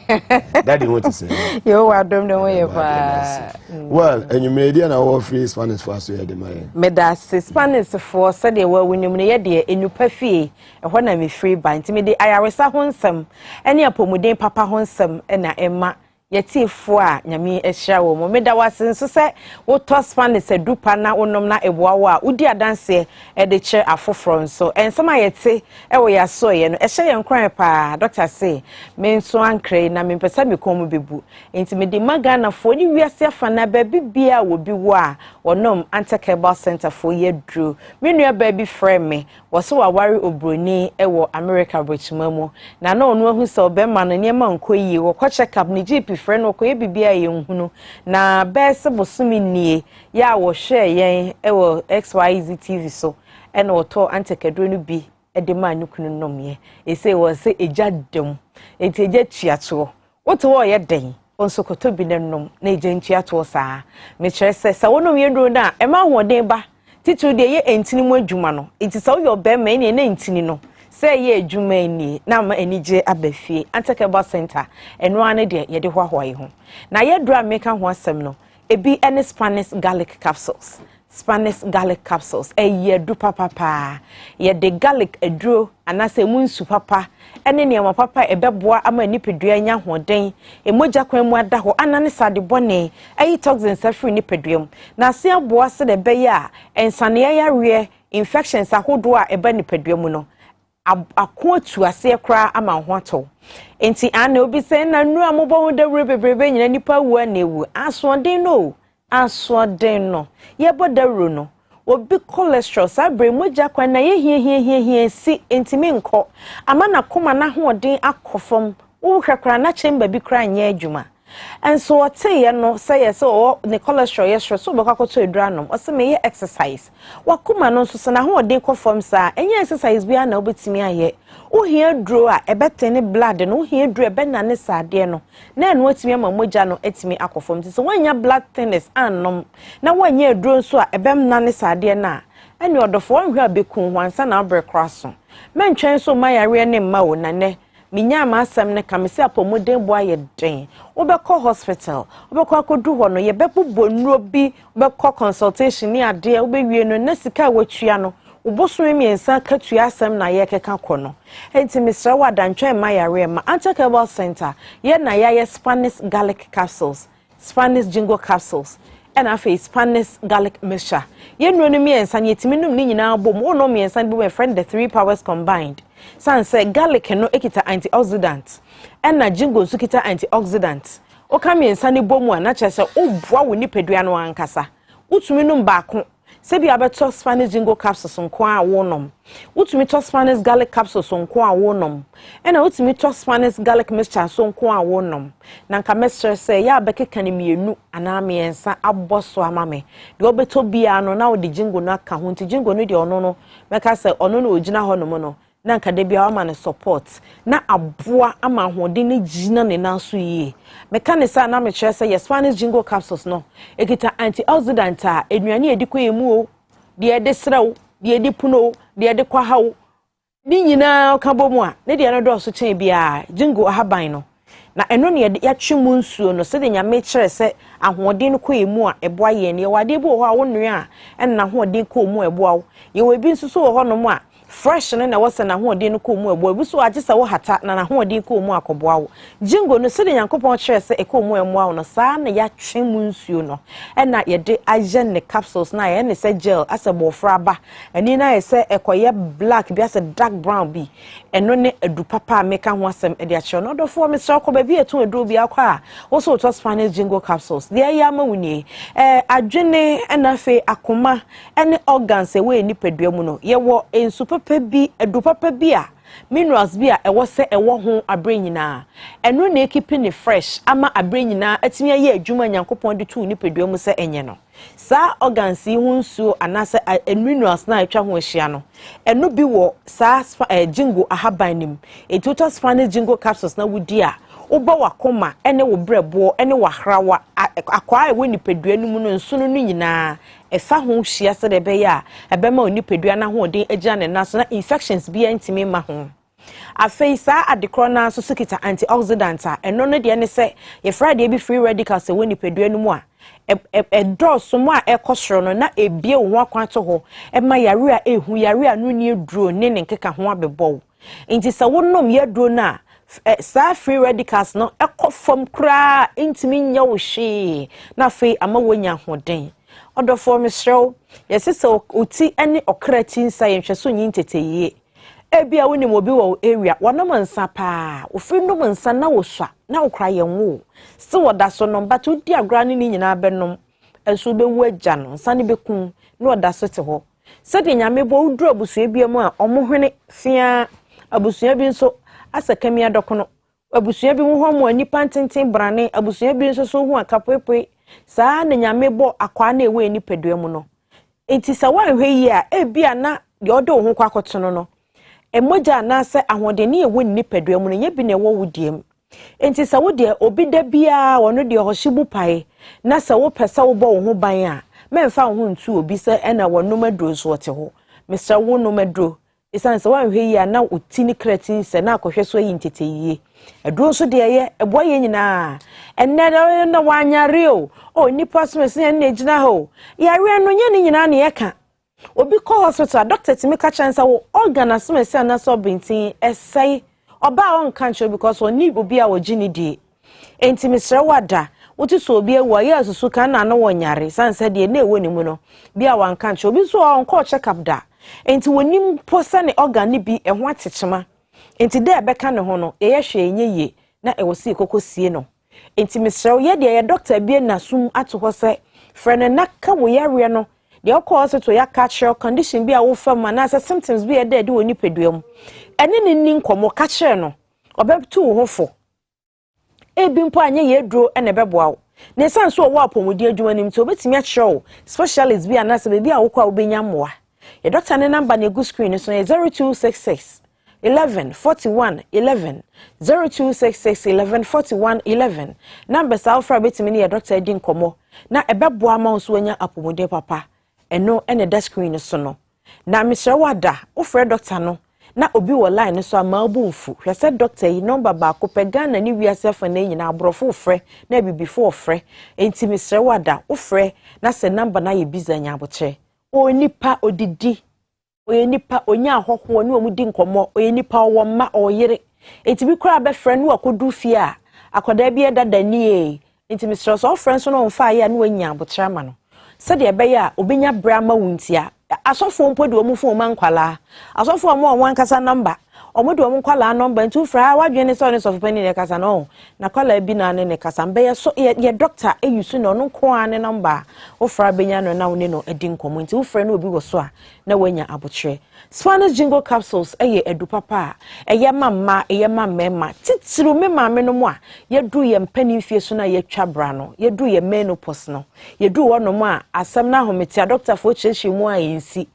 Daddy want to say. Yo wadom the way pa. Well, and you made na all free Spanish for so dey my. Me da Spanish for say dey we winum ne ye dey enupa fie. E ho na me free ban. Ti me dey ayaresa ho nsem. Ene apomuden papa ho nsem na emma yetifo a nyame ehia wo mo meda wase nso se wo to Spanish edupa na wonom na eboawo a udi adanse e de che afoforo nso ensema yete e wo yaso ye no ehye ye nkran pa doctor say me nso ankre na me pesa me komu bebu enti me de magana fo ni wiase afa na ba bibia wo bi wo a wonom antekebal center fo ye dru me nua ba bi frɛ me wo so waware obroni e wo America bochimamu na na onu ahu se obema no niema nkoyi wo kwa check up ni GP friend wo koye bibia ye nhunu na bese bosumi nie ya wo hwe yen e wo XYZ TV so e na oto antekedro no bi e de ma nukunu nomye e se wo se eja dem enti eja tuato woto wo ye den onso koto bi nennom na eja ntuato saa me kire se wonom ye ndro na e ma hoden ba titu de ye entini mu adwuma no enti se wo yo be ma ne entini no say ye adwuma ni na ma enije abafie antekeba center eno ane de ye de hwahwaye ho na ye dra meka ho asem no ebi ene Spanish garlic capsules ye du papa ye de garlic aduro anase munsu papa ene ne ma papa ebeboa ama nipedua nya hoden emoja kwan mu ada ho anane sade bone ayi toxins afri nipedua na se aboa se de be ya ensane ya we infections ahodo a eba nipedua mu no akotu ase kra ama ho ato enti ana obi se na nu amobo ho de bebrebe nyina nipa wu na ewu asoden no ye bodawro no obi cholesterol sabre moja kwa na ye hie si enti me nko ama na koma na hoden akofom wo hwekra na chamber bi kra nya adwuma enso ote no say yes o the cholesterol yes so be kwakoto edranom o se me ye exercise wakoma no so na hoden kofom sa enya exercise bia na obetimi aye wo hia dro a ebetene blood no wo hia dro ebe na ne sade no na eno atimi ama moja no etimi akofom so wanya blood thinness anom na wanya dro nso a ebem na ne sade na ene odofo wanhwa abekun hwansa na abrekraso mentwen so mayare ne mma wo na ne minya ma asem ne kamese apomoden bo aye den obekọ hospital obekọ akodu ho no ye bebubo nuro bi obekọ consultation ni ade obewie no na sika watua no uboso miensa katua asem na ye keka kono enti misra wadantwe ma yare ma antekebal center ye na ye Spanish garlic capsules Spanish jingo capsules and afi Spanish garlic mixture ye nuro no miensa ni etiminum ni nyina bom wo no miensa bi my friend the 3 powers combined san say garlic no ekita antioxidant and na jingo sukita antioxidant o ka miensa ni bomu a na chese obua wo nipadua no ankasa utumi num baako se bi abeto Spanish jingo capsules nko a wonom utumi to Spanish garlic capsules nko a wonom ena utumi to Spanish garlic mixture so nko a wonom na nka mestre say ya bekeka ni mienu ana miensa aboso amame de obeto bia no na wo de jingo no aka ho nti jingo no de ono no meka say ono no ogina ho no mo no na nka de bia ama ne support na aboa ama hode ne gina ne nanso yie meka ne sa na me kire say yes Spanish jingo capsules no ekita antioxidant a enuane edikọ emu o de ede srew de ede puno de ede kwahaw ni nyina ka bomu a ne de no do so chen bia jingo ahaban no na eno ne ya twemu nsuo no se de nyame kire se ahoden no kọ emu a eboa ye ne wade bi wo a wo nua a en na ahoden kọ emu eboa wo ye we bi nsuso wo ho no mu a fresh na wose na hoden no komu ebo ebuso agisa wo hata na hoden komu akoboa wo jingo no se de yankopon kire se ekomu emu awo no saa na ya twemu nsuo no na ye de agen ne capsules na ye ne se gel asebo fraba ani na ye se ekoye black bi ase dark brown bi eno ne edu papa meka ho asem e de a kire no do fo me sra ko ba bi etu edu bi akwa wo so to Spanish jingo capsules de ya ma wuni adwene na fe akoma ene organs e we ni padua mu no ye wo ensu papa bi edu papa bi a minerals bi a ewo se ewo ho abre nyina eno na ekipi ne fresh ama abre nyina atimi aye adwuma nyankopon de tu ni padua mu se enye no sa organs yi ho nsuo anase minerals na atwa ho ahia no eno bi wo sa jingo ahaban nim total Spanish jingo capsules na wudi a uba wakoma ene wo brebo ene wahrawa akwa ewe nipadua no mu no nsuno no nyina efa ho hia se de be ya ebema onipadua na ho den agya ne naso na infections bi antimi ma ho afeisa adekro na so sukita antioxidant a eno no de ne se ye friday bi free radicals ewe nipadua no mu a dose mo a ekosoro no na ebie wo akwato ho ema yare a ehu yare a no ni eduro ne nkeka ho abebo nti se wonom ye duro na sa free radicals no ekọ fam kra intimi nya wo hwe na fe ama wonya hoden odofo mesrew yesese oti ene okrati nsa yenhweso nyi nteteye ebia woni mobi wo area wonom nsa pa ofri nom nsa na wo swa na wo kra yenwo se woda so no but odi agra ne nyina benom enso bewu agya no nsa ne bekun na woda so te ho se de nyame bo udru abusua bia mu a omohwene fia abusua bi nso asakami adokono abusua bi ho mo anipa ntenten brane abusua bi nso so hu akapepe saa na nyame bo akwa na ewe ni pedua mu no enti sa wanhwe yi a ebia na de odo ho kwakoto no emoja na se ahodeni ewe ni pedua mu no ye bi na ewo wudiem enti sa wo de obi da bia wono de hohyibu pai na sa wo pesa wo bo ho ban a memfa ho ntu obi se ena wonom aduro so wote ho Mr. wo nom aduro isan se wanhwe yi a na utini kreti se na akohwe so yi nteteye aduro so de ye ebo ye nyina enne na wanyare o nipa so mese na gina ho yare no nye ni nyina na ye ka obi call hospital doctor timi ka chansa wo organ asmese na so bintin esai oba on kancho because oni obi a wogini die enti Mr. wada wotu so obi ewa ye asusu kan na no wonyare sanse de na ewo ni mu no bia wan kancho obi so on call check up da enti wonim posa ne organ ni bi eho atechema enti de ebeka ne ho no ye hwe enye na ewosi kokosie no enti Mr. ye de ye doctor bi na sum ato ho se frene na ka wo yare no de okọ so ya catch your condition bi a wo fam na say symptoms bi e de woni peduam ene ni nkomo catch no obetu wo hofo ebi mpo anye ye duro ene beboa wo ne san so wo apomodi adwuma nim to obetimi a show specialist bi anase be bi a wo kwa obenya moa ye doctor ne number na go screen so 0266 11 41 11 0266 11 41 11 number sa ofra betimi ne ye doctor edi nkomo na ebeboa ma so anya apomodi papa eno ene da screen so no na Mr. wada ofra doctor no na obi wo line so amabu mfu hwese doctor yi number ba ko pega na ni wiase fa na nyina abrofo frɛ na bibifo frɛ enti Mr. wada ofrɛ na se number na ye bizanya aboche onipa odidi oyenipa onya ahoho ne omudi nkomo oyenipa wo ma oyere enti bi kura be frɛ no akodu fie a akoda bi edada nie enti Mr. so frɛ so no mfa ya na wanya aboche ama no se de be ya obenya brama wuntia asofo mpo de omufo mankwala asofo mo wan kasa number omodo omkwala number ntu fra wadwene so ne sofo pani ne kasa no na kwala bi na ne kasa mbe ye so ye doctor eyusu no nko ane number wo fra benya no na woni no edi nkomo nti wo fra na obi wo so a na wanya abotre Spanish jingle capsules eye edu papa eye mamma eye mamma titiru me maame no mo a ye du ye mpani fie so na ye twa bra no ye du ye menopause no ye du wono mo a asem na hometia doctor fo chechi mu a yensi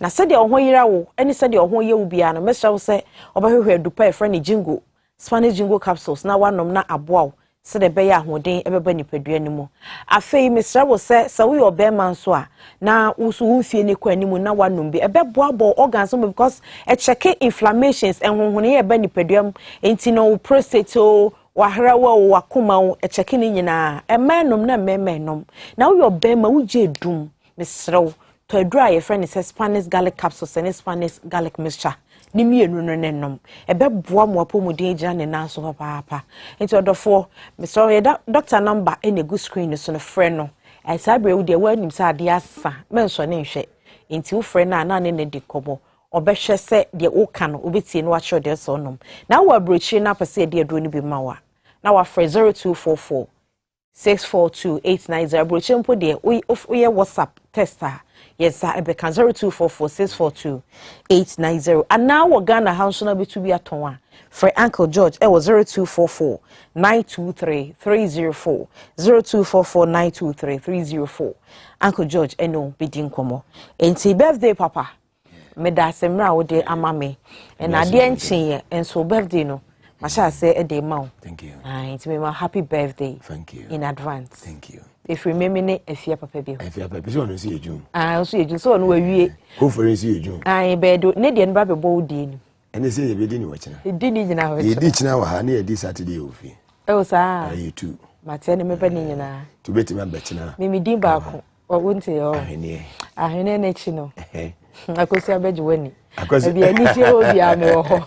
na sede ohwo yira wo eni sede ohwo ye wo bia no mesha wo se obahwehwe edu pa e friend jingle Spanish jingle capsules na wanom na aboa sede be ya ahoden ebeba nipadua ni mu afei Mr. wo se wo yo be man so a na usu wufie ni kwa nimu na wanom bi ebeboabo organs because e check inflammations enhonhone ye be nipadua enti no prostate o wahra wo wakoma o e check ni nyina e menom na memenom na wo yo be ma wo je dum Mr. to adura ye friend is Spanish garlic capsules and Spanish garlic mixture ni mienu no nenom ebeboa mo apomuden gira ne nan so papa enti odofo Mr. ye doctor number ene go screen so no frɛ no ai sabre wo de wanim sa ade asa menso ne nhwɛ enti wo frɛ na ne ne de kobo obɛhwɛ sɛ de wo ka no obetie no wakyerɛ de so nom na wo abrochi na pese de aduro ni bi ma wa na wa frɛ 0244 642 abrochi mpo de wo ye WhatsApp tester yes ebeka 0244 642 and now we Ghana house na betu bi aton a for Uncle George e was 0244 923 304 0244 923 304 Uncle George eno bidi nkomo enti birthday papa me da semra wo de amame and ade enchin enso birthday no masha say e dey ma. Thank you. Enti me ma happy birthday. Thank you. In advance. Thank you. If you remember ne efia papa bi. Efia papa so no see ejun. So ejun so no wawie. Conference ejun. Bedo ne de nba bebo odi ni. Ene say ye be di ni wachina. Di ni nyina ho. Ye di china wa ha na ye di Saturday ofi. Sa. Ayi tu. Mate ne meba ni nyina. Tu beti ma bechina. Me din ba ko. Wonte yo. Ahene na chi no. Akosi abeji wani. Akosi. Ebi ani chi obi ame ho.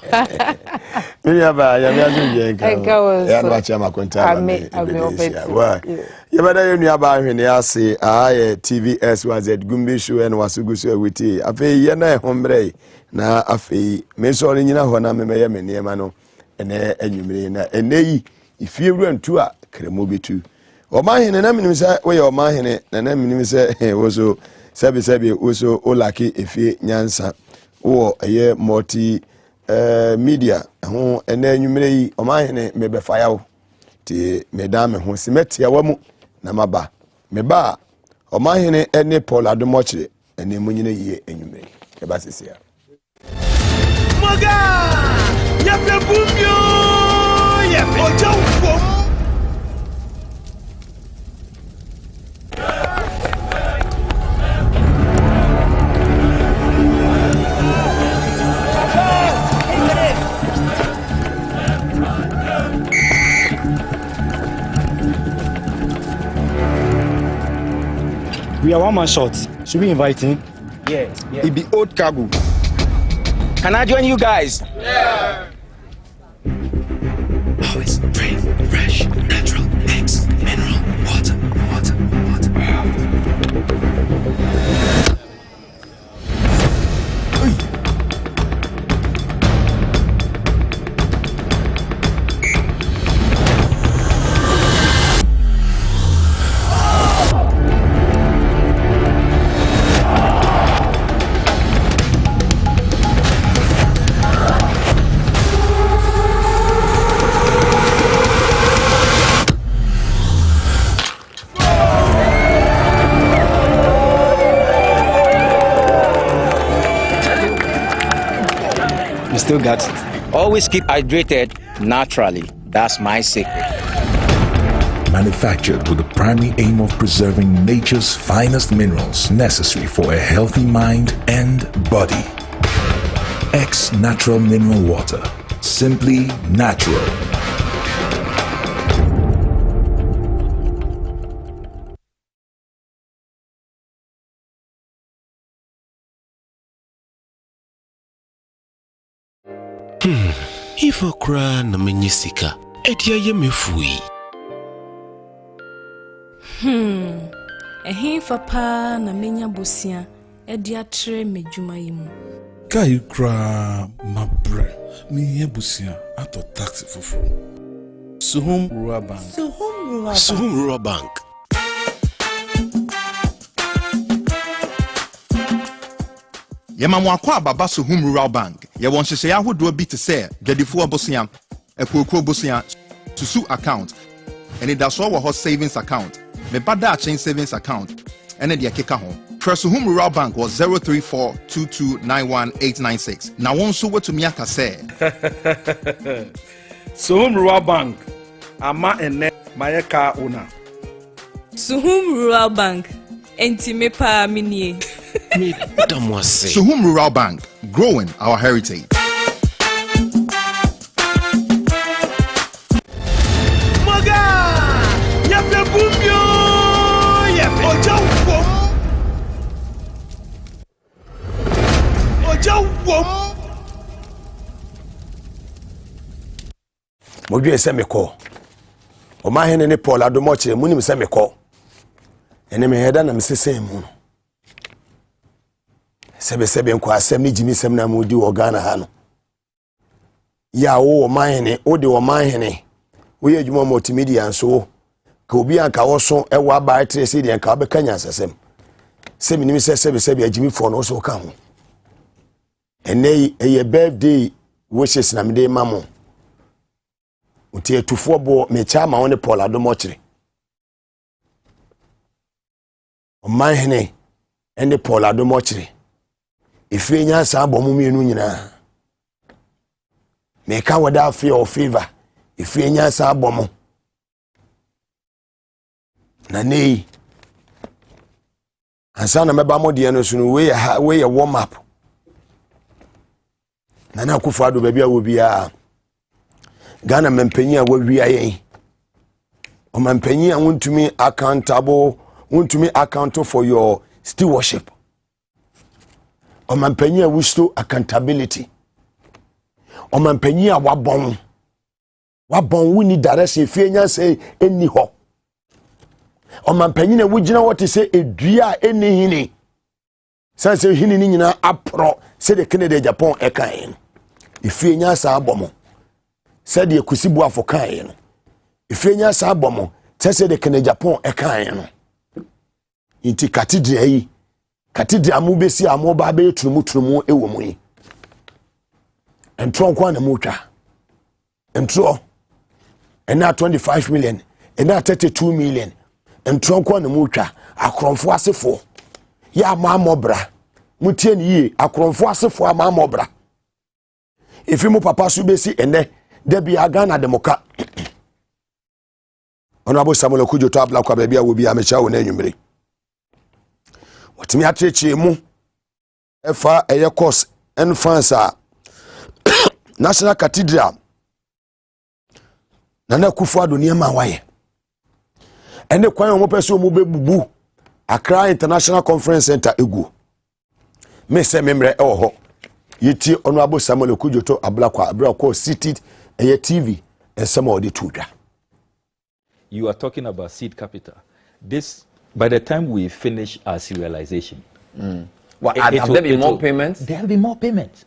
Aba ya me yenka. Ya no acha makonta ame wa. Ya bada ye nua ba hwene ase aye TVS was at Gumbe show and wasugusu awiti. Afi ye na ehombre na afi me so nyina ho na me ye me niema no ene anwumire na eneyi ifie wrantu a kremo betu. Omahene na minim se we ye omahene na minim se woso sebi woso olaki efie nyansa wo eye multi media ho ene anwumire yi omahene mebefa yawo ti medame ho simetia wamu na maba meba omahene ene Paul Adomochire ene munyine yi anwumire e ba sesia Maga ya pebumbio ya ojawo. We are one man short. Should we invite him? Yeah. It be old cargo. Can I join you guys? Yeah. Always brave, fresh, natural, X, mineral, water. You still got it. Always keep hydrated naturally. That's my secret. Manufactured with the primary aim of preserving nature's finest minerals necessary for a healthy mind and body. X Natural Mineral Water. Simply natural. If okra na menyisika, edia ye mefui. Ehin fa na menya bosia edi atre medwuma yimu. Kai kra mabre mi yebusia ato taxi fufu. Suhum Rural Bank. Suhum Rural Bank. Yemamwa kwa baba Suhum Rural Bank. Ye won hyehyɛ ahodo bi te sɛ gadifo abosia, ekoko abosia, susu account. Ene da so wɔ hɔ savings account. Me bada chain savings account. Ene de akeka ho. Suhum Rural Bank was 03422919896. Na won so wetumi aka sɛ Suhum Rural Bank. Ama ene mayeka owner. Suhum Rural Bank. Enti me pa minie. Suhum Rural Bank, growing our heritage. Maga ya pebumbio ya ojawo. Modwe se meko omahene ne Paul Adomochire munim se meko ene me heda na mesesen mu sebe nko asem ni jimi sem na mudi wo Ghana ha no ya wo mahene wo de wo mahene wo ye adwuma multimedia nso ka obi anka wo so e wa ba tre de anka be kanya asesem se minim se sebe ajimi fo no so ka ho ene ye birthday wishes na me de mamo uti etufo bo me chama woni Paul Adomochire omahene ende Paul Adomochire ife nya sa abomu mienu nyina me ka wada afi o favor ife nya sa abomu na nei ansa na meba modie no so no we ya warm up na kufu ado baabi a wo bia Ghana mempanyi a wo wia yen o mempanyi a wontumi accountable wontumi account for your stewardship. Omampenye wisto accountability. Omampanyin a wabon wuni direction fie nya say eni ho. Omampanyin a wugina what say edua eni hini. Sanse hini ni nyina apro se de Canada Japan ekan. Ifie nya sa abomo. Se de kusibu afokan no. Ifie nya sa abomo se de Canada Japan ekan no. Inti cathedral yi cathedral mu besi amoba be turumu ewo mu yi. Entro kwa na mutwa. Entro ena 25 million, ena 32 million. Entro kwa na mutwa akromfo asefo. Ya mamobra. Mutie ni yi akromfo asefo amamobra. Ifi mu papa su besi ene debi agana demoka. Honorable Samuel Kujo to abla kwa bebia wo bia mecha wo na anwumre. Watimi atreche mu efa eye course en France National Cathedral Nana Akufo-Addo niema waye ene kwan o mopeso mu bebubu Accra International Conference Center egu me se memre e wo ho yiti Honorable Samuel Kujo to abla kwa seated eye TV and some of the tudra. You are talking about seed capital. This, by the time we finish our serialization, Well, have there been more payments? There have been more payments.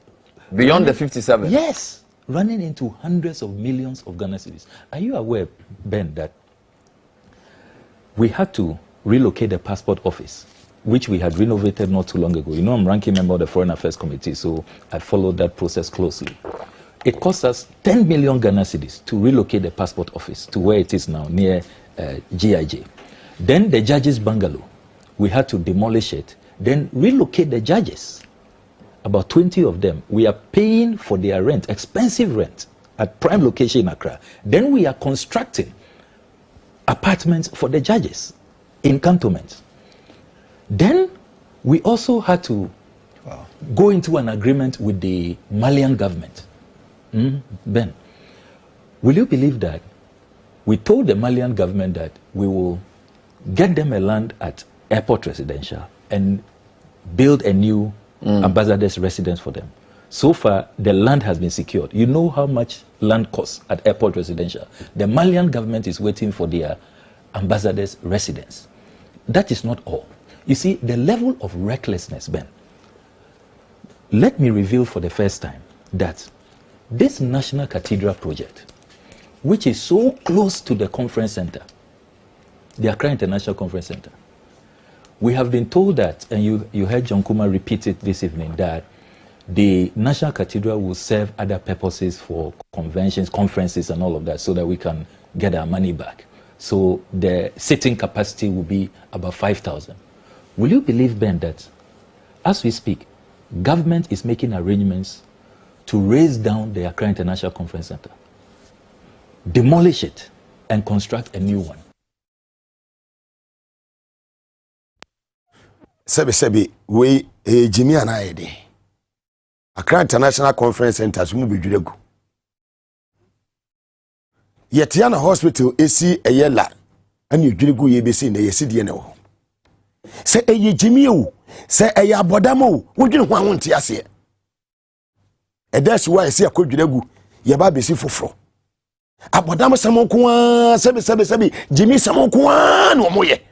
Beyond the 57? Yes, running into hundreds of millions of Ghana cedis. Are you aware, Ben, that we had to relocate the passport office, which we had renovated not too long ago? You know, I'm ranking member of the Foreign Affairs Committee, so I followed that process closely. It cost us 10 million Ghana cedis to relocate the passport office to where it is now, near GIJ. Then the judges' bungalow, we had to demolish it, then relocate the judges. About 20 of them. We are paying for their rent, expensive rent, at prime location in Accra. Then we are constructing apartments for the judges in cantonments. Then we also had to go into an agreement with the Malian government. Ben, will you believe that we told the Malian government that we will get them a land at Airport Residential and build a new ambassador's residence for them. So far, the land has been secured. You know how much land costs at Airport Residential. The Malian government is waiting for their ambassador's residence. That is not all. You see, the level of recklessness, Ben. Let me reveal for the first time that this National Cathedral project, which is so close to the conference center, the Accra International Conference Center, we have been told that, and you heard John Kuma repeat it this evening, that the National Cathedral will serve other purposes for conventions, conferences, and all of that, so that we can get our money back. So the sitting capacity will be about 5,000. Will you believe, Ben, that as we speak, government is making arrangements to raise down the Accra International Conference Center, demolish it, and construct a new one? Sebi we Jimmy and I Accra International Conference Center mu bedwiregu. Yetiana Hospital esi eyela ani edwiregu ye besi na yesi de ne wo. Se eye Jimmy o, se eye abodamo wo dwene ho anwonte ase. That's why esi akodwiregu ye ba besi foforo. Abodamo samonko a sebi Jimmy samonko a no moye.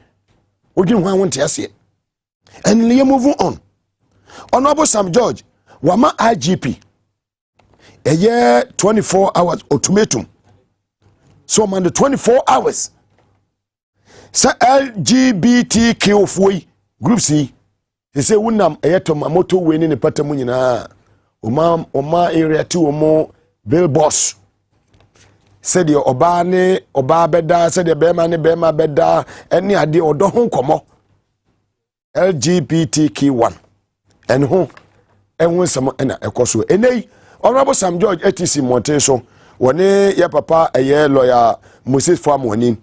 Wo dwene ho anwonte ase. And we are moving on. Honorable Sam George, Wama IGP, a year 24 hours ultimatum. So, man, the 24 hours. Sa LGBTQ fui group C. They say, "Unam eyeto mamoto weni ni pata munyina. Oma area 2 omo bill boss." Said your oba beda, said your bema beda, any idea or don't come LGBTQ1 and who and when some and a course any Honorable Sam George ATC Monteso one ya papa a year lawyer Moses Farm wani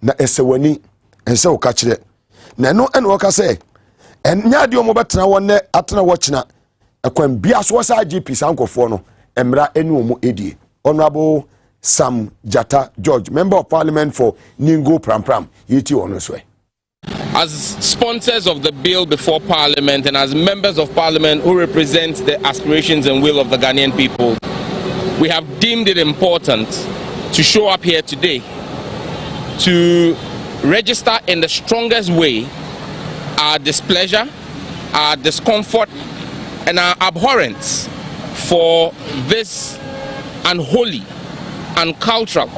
na esewani and so catch it na no and waka say and nya di omo betena wonne atena watchna akwan bia so wasa IGP sankofo no emra enu omo edie. Honorable Sam Jata George, Member of Parliament for Ningo Pram yiti ono so. As sponsors of the bill before Parliament and as members of Parliament who represent the aspirations and will of the Ghanaian people, we have deemed it important to show up here today to register in the strongest way our displeasure, our discomfort, and our abhorrence for this unholy, uncultural,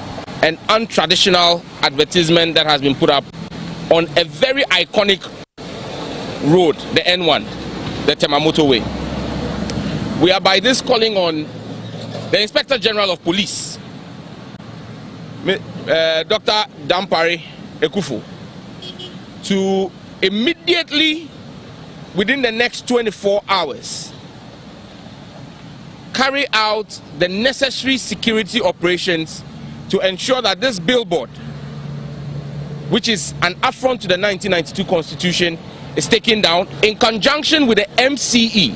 and untraditional advertisement that has been put up on a very iconic road, the N1, the Temamoto Way. We are by this calling on the Inspector General of Police, Dr. Dampare Ekufu, to immediately, within the next 24 hours, carry out the necessary security operations to ensure that this billboard, which is an affront to the 1992 Constitution, is taken down in conjunction with the MCE.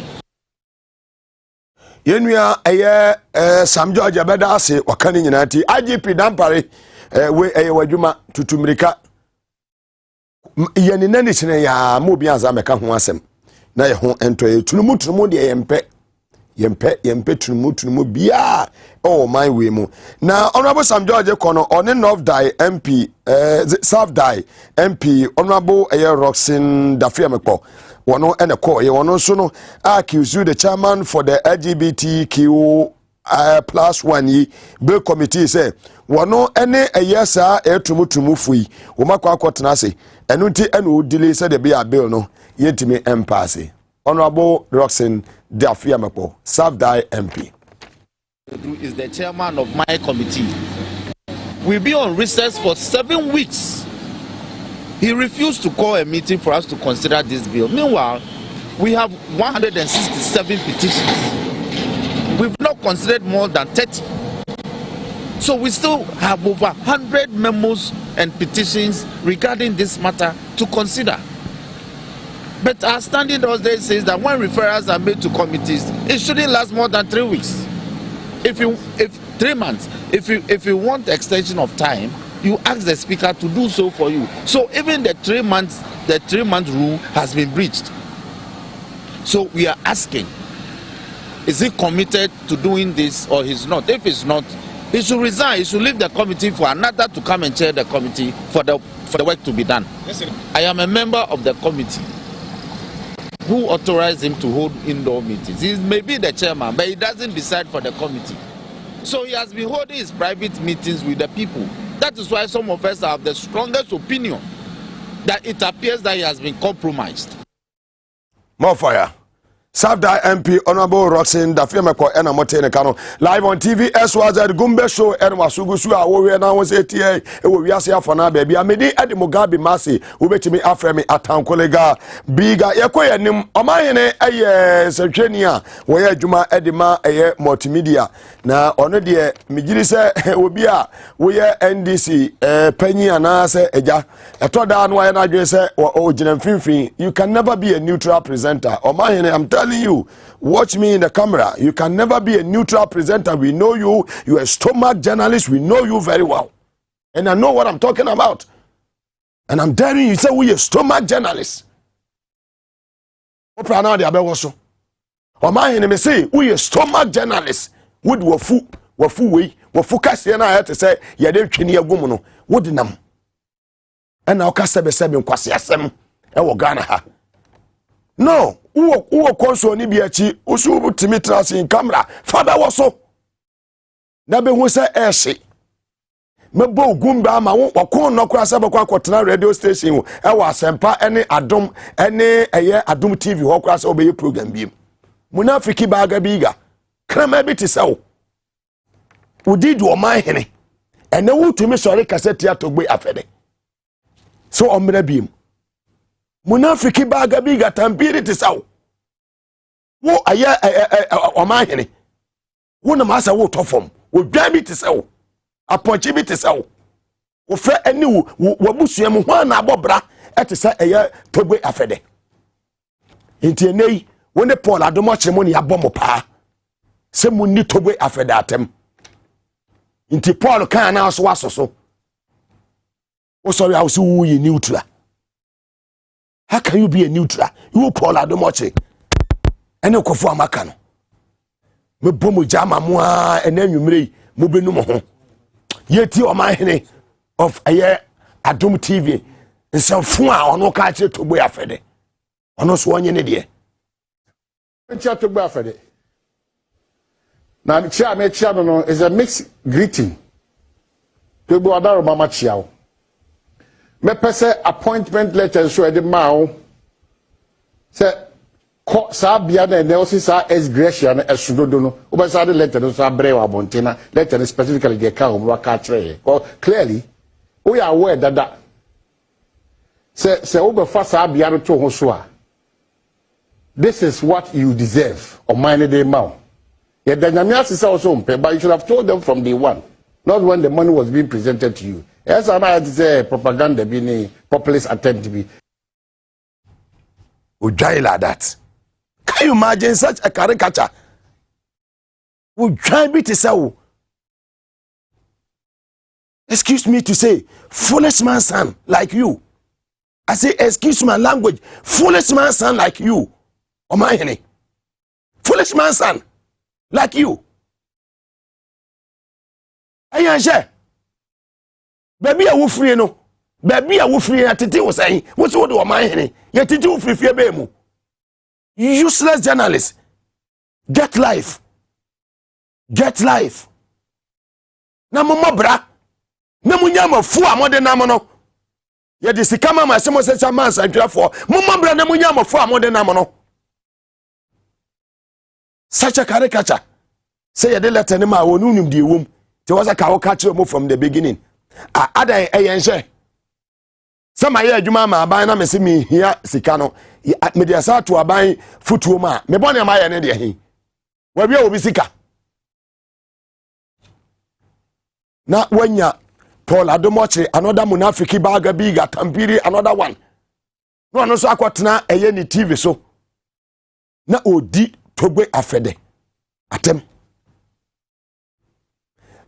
Yenua Sam George Abeda ase wakani nyina ti IGP Dampare we wadwuma tutumirika yeni nani sene ya mo bi anza meka ho asem na ye ho ento tunumu de yempe tunumu bia oh my way mu na honorable Sam George kono on North Die MP South Die MP honorable Roxin Dafia Mekpo wono ene ko ye wono so no accuse the chairman for the LGBTQ +1 yi bill committee say wono ene eyesa etumutumu fui wo makwa akotena se enu nti ene odile say the bill no yetimi empasse. Honorable Roxin Dafia Mekpo, South Die MP. Is the chairman of my committee. We'll be on recess for 7 weeks. He refused to call a meeting for us to consider this bill. Meanwhile, we have 167 petitions. We've not considered more than 30. So we still have over 100 memos and petitions regarding this matter to consider. But our standing order says that when referrals are made to committees, it shouldn't last more than 3 weeks. If 3 months, if you want extension of time, you ask the speaker to do so for you. So even the 3 month rule has been breached. So we are asking, is he committed to doing this or he's not? If he's not, he should resign. He should leave the committee for another to come and chair the committee for the work to be done. Yes, sir. I am a member of the committee who authorized him to hold indoor meetings. He may be the chairman, but he doesn't decide for the committee. So he has been holding his private meetings with the people. That is why some of us have the strongest opinion that it appears that he has been compromised. More fire. South Die MP Honorable Roxin Dafia Mekpo ena motene kano live on TV SYZ Gumbe show ena wasugusu a wo we na won say tie e wo wiase afona ba bia medi ade Mugabe Masi wo betimi afremi atankolega biga yekoye nim omahene eye sehweni a wo ye adwuma edema eye multimedia na ono de migiri se obi a wo ye NDC panyi ana se eja etoda no ye na adwen se o gina mfimfin. You can never be a neutral presenter. Omahene I'm telling you, watch me in the camera. You can never be a neutral presenter. We know you. You're a stomach journalist. We know you very well. And I know what I'm talking about. And I'm daring you, say we a stomach journalist. Oprah now the abe also. Or my enemy say we a stomach journalist. Would wafu we wafu kasi na to say ya de twini agum no. Would nam. And now ka sebe nkwase asem e wo Ghana ha. No, uwo konso ni biachi usu timitrasi in camera father waso na be hu se eshi mebo Gumbe ama wakon no kura se bekwa akotena radio station e wa Asempa ene Adom ene eye Adom TV ho kura se obeye program bi munafiki baga biga krama bi ti sawo udidi o man hene ene wutumi sori kaseti atogbe afede so omra biem munafiki baga biga tampiri ti sawo wo aya omahene wo na masa wo tofom wo dwan bi ti sawo aponchi bi ti sawo wo fra ani wo busuam ho na abobra eti sa aya togbe afede enti enei wo ne Paul adomo chemo ne abomo pa se munni togbe afede atem enti Paul kan na so wasoso wo sorry how so you neutral. How can you be a neutral? You Paul Adomoche. And you kofu amaka no. me bomu jama mo a enanwumre mo benum ho yeti o man hene of aye Adom TV nsɛmfo a ɔno ka kyerɛ Togbo Afede ɔno so onye ne de kyerɛ Togbo Afede na kyerɛ no is a mixed greeting. Togbo adaro mama chiao me pese appointment letter so e de ma wo se ko sa bia na ne o si sa exgression na esudodo no o be sa de letter no so abre wa bontena letter specifically de ka o wa ka kire clearly we are aware that se o be fa sa bia no to ho so a this is what you deserve or mine de ma ye da nyame asisa o so mpe, but you should have told them from day one, not when the money was being presented to you. Yes, I had to say propaganda being a populist attempt to be. Ujai like that. Can you imagine such a caricature? Ujai be to say, excuse me to say, foolish man son like you. I say, excuse my language, foolish man son like you. Oh my honey. Foolish man son like you. Ayan baby a wo free no baby a wo free na tete wo sai wo so do man hene ye tete wo free be mu useless journalists. Get life na mo mobra na mo nyama fu a mo de na mo no ye de sikama ma se mo se chama santwafo mo mobra na mo nyama fu a mo de na mo no such a caricature say ye de letter ni ma wonu nim de wom te was a ka wo catch mo from the beginning. Adan eyenhye sama ye adwuma ma aban na mese mi hia sika no me de asa to aban futuo ma me bone ma ye ne de hi wa bia obi sika na wanya Paul Adomochiri another munafiki baga biga tampiri another one no so akotena eye ni TV so na odi Togbo Afede atem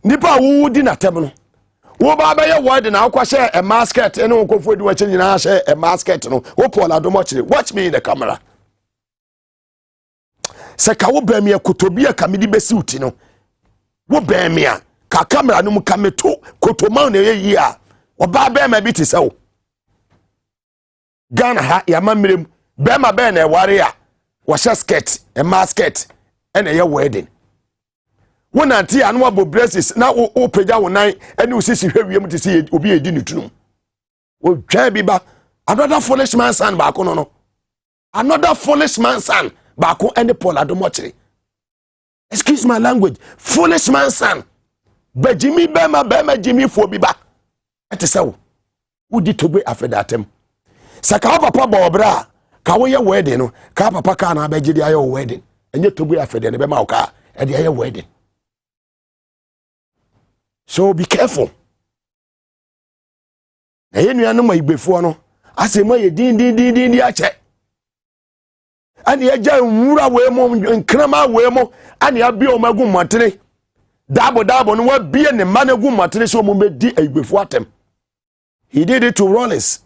nipa wo di na atem no wo ba ba ye word na akwahye a masket ene wokofo di wache nyina hye a masket no wo Paul Adomochiri watch me in the camera se ka wo ba mi akotobia kamedi besi uti no wo ba mi a ka camera no mu kameto kotoma na ye yi a wo ba ba ma bi ti se wo Ghana ha ya mamrem ba ma ba na eware a wo hye skirt a masket ene ye wedding when anti anu abo braces na o pega wonan ene usisi hwewiem ti se obi edi nitunum o twa bi ba another foolish man son ba ko no another foolish man son ba ko ene Paul Adomochiri excuse my language foolish man son ba Jimmy bema Jimmy fo bi ba etesewo udi Togbo Afede atem saka papa ba obra ka wo ye wedding no ka papa ka na ba gidi aye wedding enye Togbo Afede ne be ma wo ka e de aye wedding. So be careful. Na ye nua no ma igbefo no asema ye din ache. Ani ye ja nwura we mo nkrama we mo ani abi o magu matene. Dabo no wa bie ne ma na gu matene so mo be di igbefo atem. He did it to Rollins.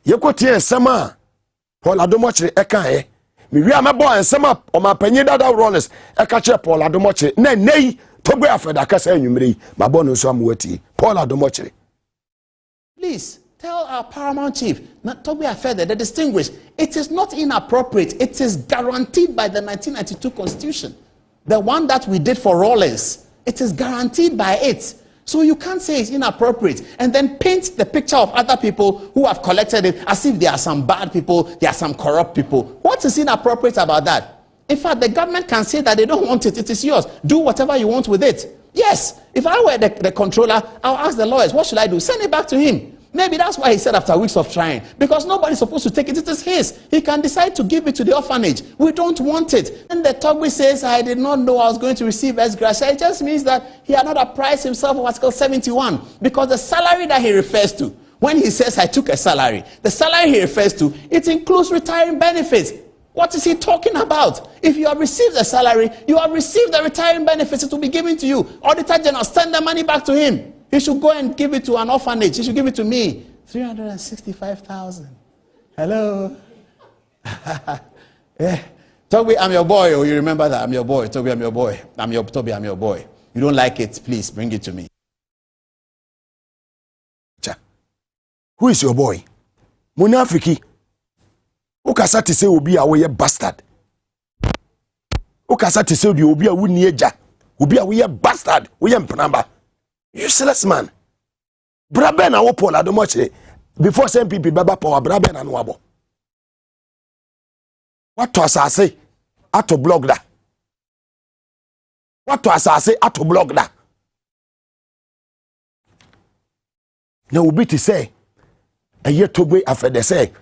Ye kotie ensema Paul Adomochiri eka ye. Mi wi amebo ensema o ma panyi dada Rollins eka che Paul Adomochiri na nei Togbo Afede akasa enwumre ma bono so amwati Paul Adomochiri. Please tell our paramount chief, Togbo Afede, the distinguished, it is not inappropriate. It is guaranteed by the 1992 Constitution. The one that we did for Rollins, it is guaranteed by it. So you can't say it's inappropriate and then paint the picture of other people who have collected it as if there are some bad people, there are some corrupt people. What is inappropriate about that? In fact, the government can say that they don't want it. It is yours. Do whatever you want with it. Yes. If I were the controller, I'll ask the lawyers, what should I do? Send it back to him. Maybe that's why he said after weeks of trying. Because nobody's supposed to take it. It is his. He can decide to give it to the orphanage. We don't want it. And the Togbo says, I did not know I was going to receive ex-gratia. It just means that he had not apprised himself of Article 71. Because the salary that he refers to, when he says, I took a salary, the salary he refers to, it includes retiring benefits. What is he talking about? If you have received a salary, you have received the retiring benefits, it will be given to you. Auditor General, send the money back to him. He should go and give it to an orphanage. He should give it to me. 365,000. Hello. Yeah. Toby, I'm your boy. Oh, you remember that? I'm your boy. Toby, I'm your boy. Toby, I'm your boy. You don't like it, please bring it to me. Who is your boy? Munafiki. Ukasa te say obi a wo ye bastard. Ukasa te say obi a wo ni eja. Obi a wo ye bastard. Wo ye mpanamba. Useless man. Brabe na wo Paul Adomoche. Before same people baba power brabe na no abo. What to asase ato blog da. What to asase ato blog da. Na obi te say eye togbe afede say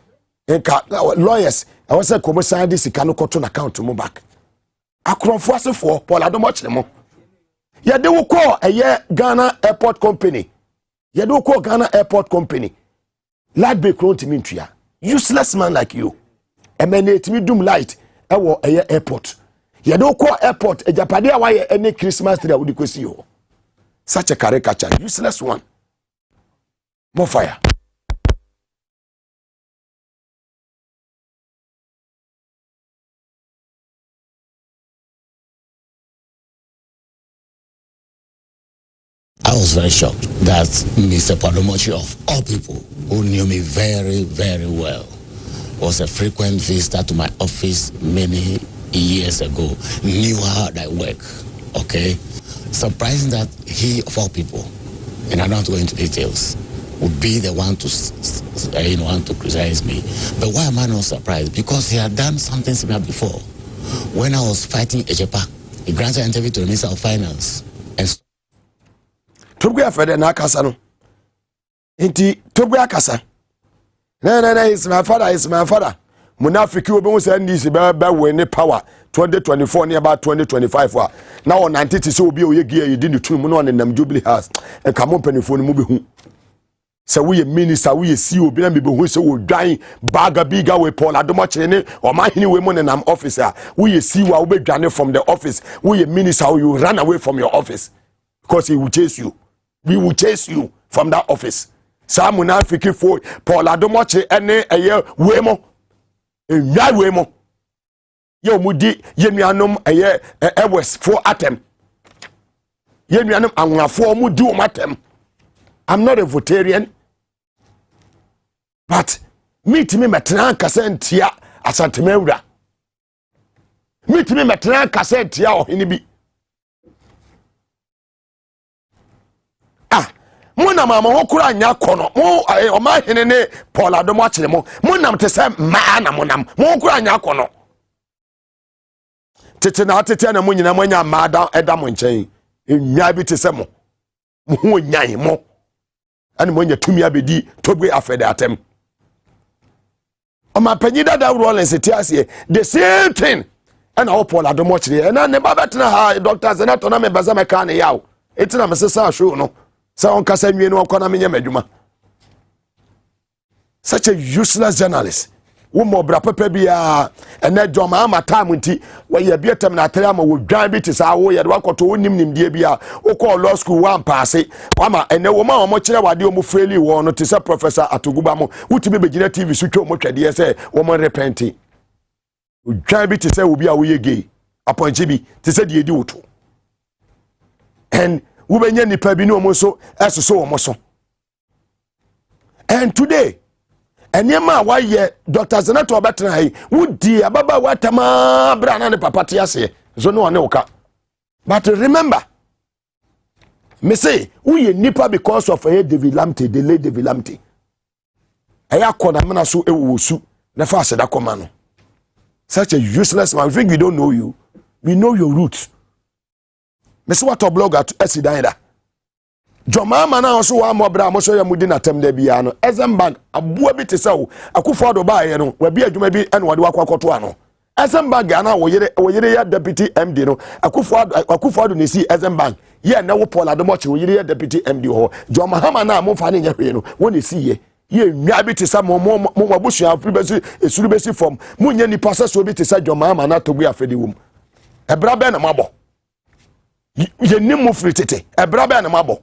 enka lawyers I was say komo sign this sika no koto na account mo back. Akronfo asefo Paul Adomoche mo. Ye de wo call eye Ghana Airport Company. Ye de wo call Ghana Airport Company. Light be kron timi ntua. Useless man like you. Emanate me doom light ewo eye airport. Ye do call airport ejapade a waye any Christmas tree we kwesi ho. Such a caricature, useless one. More fire. I was very shocked that Mr. Adomoche, of all people who knew me very, very well, was a frequent visitor to my office many years ago, knew how I work, okay? Surprising that he, of all people, and I don't want to go into details, would be the one to, want to criticize me. But why am I not surprised? Because he had done something similar before. When I was fighting Ejepa, he granted an interview to the Minister of Finance. And Togbe afede na akasa no. Enti Togbe akasa. No, it's my father. Munafiki obi won say NDC be win power 2024 near about 2025 wa. Now on 90 so obi oye gie yedi ne tun mu no nam Jubilee House. E ka mo panifo no mu be hu. Se we minister we CEO bi na me be hu se wo dwan baga biga we Paul Adomoche ne o ma hini we mo ne nam officer. We CEO we be dwane from the office. We minister you run away from your office because he will chase you. We will chase you from that office. Sa munafiki fo Paul Adomoche ene eye wemo enwa wemo ye omudi ye nuanom eye ewes fo atem ye nuanom anwafo omudi omatem. I'm not a Votarian, but meet me metran kasentia asantemewura. Meet me metran kasentia ohinibi. Muna mama wokura anya kono mo oma hene ne Paul Adomoche mo munam te se ma na munam mo wokura anya kono tete na munyina manya ma da eda mo nchen enwa bi te se mo ho nyan mo ani mo nya tumi abedi Togbe afede atem oma panyida da Rollins tiase the same thing and how Paul Adomoche and ne babetna ha doctors na to na me baza me kan yawo etina me sesa show no. So on kasa nwie no akona menye madwuma. Such a useless journalist. Wo mo bra papa bia ene dwoma ama time nti we ye bietem na tere ama wo dwan bi te sa wo ye de wakoto wonim nimdie bia wo call law school one pass ama ene wo ma mo kire wade o mo freely wo no te se professor Atoguba mo wutimi begina TV so twa mo twade se wo mo repenti. Wo dwan bi te se wo bia wo ye gay aponche bi te se de edi woto. And Ubenye nipa bi ni omo so esoso omo so. And today enyema wa ye Dr. Zenato obetena hai wudi ababa watama bra na ne papa te ase so no one oka. But remember me say we nipa because of a David Lamte, the late David Lamte. Aya kona mena so ewosu na fa aseda koma no. Such a useless man. I think we don't know you. We know your roots. Mesi wato blog at esidaida. Joma mana so wa mobra mo so ya mudi na tem da bia no. Ezembag abua bi te sawo akufo do ba ye no. Wa bi adwuma bi ene wode wakwakoto ano. Ezembag ana wo yire ya deputy MD no. Akufo do nesi Ezembag. Ye na wo Paul Adomoche wo yire ya deputy MD ho. Joma hama na mo fa ne nya hwe no. Wo nesi ye nwa bi te sa mo mabusu afri besi esuru besi form. Mo nya ni pasa so bi te sa Joma hama na Togbe afedi wum. Ebra be na mabo. Ye nimu fritete ebra be na mabo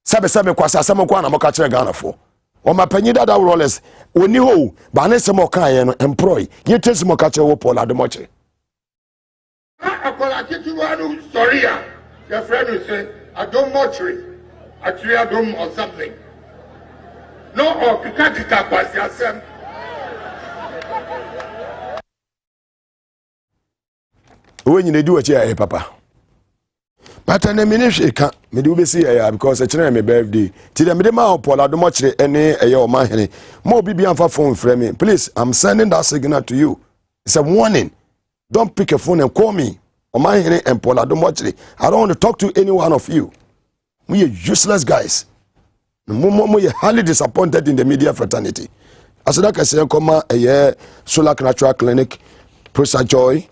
sabe kwasa asem kwa na mo ka kire Ghana fo Oma panyi dada rollers oni ho ba ne sem okan no employ ye tesi mo ka che wo Paul Adomoche akola kituwa no sorry your friend will say Adomoche actually Adom or something no or kika kwasi asem we nyine di wachi ya papa but na me ne ka me de obesi ya because e kire me birthday ti de me de ma Paul Adomoche ene eye o ma hene mo bibi amfa phone frame me please I'm sending that signal to you. It's a warning. Don't pick a phone and call me o ma hene and Paul Adomoche. I don't want to talk to any one of you. We are useless guys. We are highly disappointed in the media fraternity. As that I say, come a Solar Natural Clinic, Presa Joy,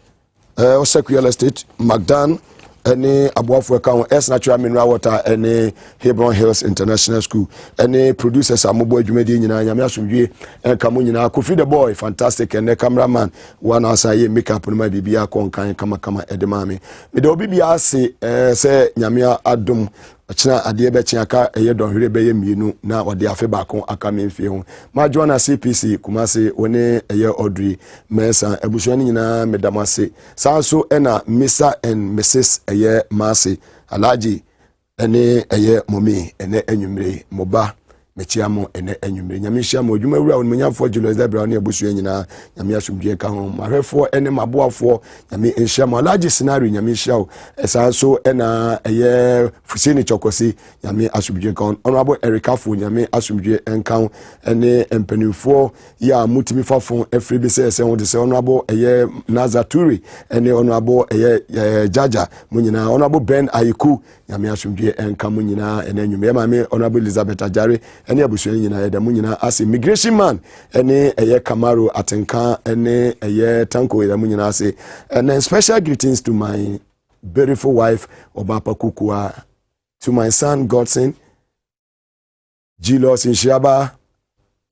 Real Estate, Magdan, any Abuafo account, S Natural Mineral Water, any Hebron Hills International School, any producers Amubo Jumedi in Yamiasumji, and Kamunina, Kofi the boy, fantastic, and the cameraman, one answer ye make up on my BBA Konkan, Kama Edemami. Mido BBA say Yamia Adum. China adie be chiaka eye don hwere be ye mienu na ode afe ba kon aka memfie ho ma joina CPC kumase one eye Audrey Mensa ebusuani nyina medamase sanso ena Mr and Mrs eye Mase Alaji ene eye momi ene enwumre moba mechiamo ene enwumre nyamehia mo dwuma wura onmanyafo Julius Debra ne ebusuani nyina nyame asomdwe ka ho mahwefo ene maboafo nyame enhia mo Alaji scenario nyamehia o sanso ena eye Fusini Chokosi nyame asomdwe ka honorable Erika Fu nyame asomdwe enka ene empanifo ya mutimi fafon efri bi se won de se honorable eye Nazaturi ene honorable eye Jaja munyina honorable Ben Ayiku nyame asomdwe enka munyina ene enwumre mame honorable Elizabeth Ajare ene abusuani nyina eda munyina as immigration man ene eye Kamaro Atenka ene eye Tanko eda munyina ase and special greetings to my beautiful wife Obapa Kukua, to my son Godson, Jilos Inshaba,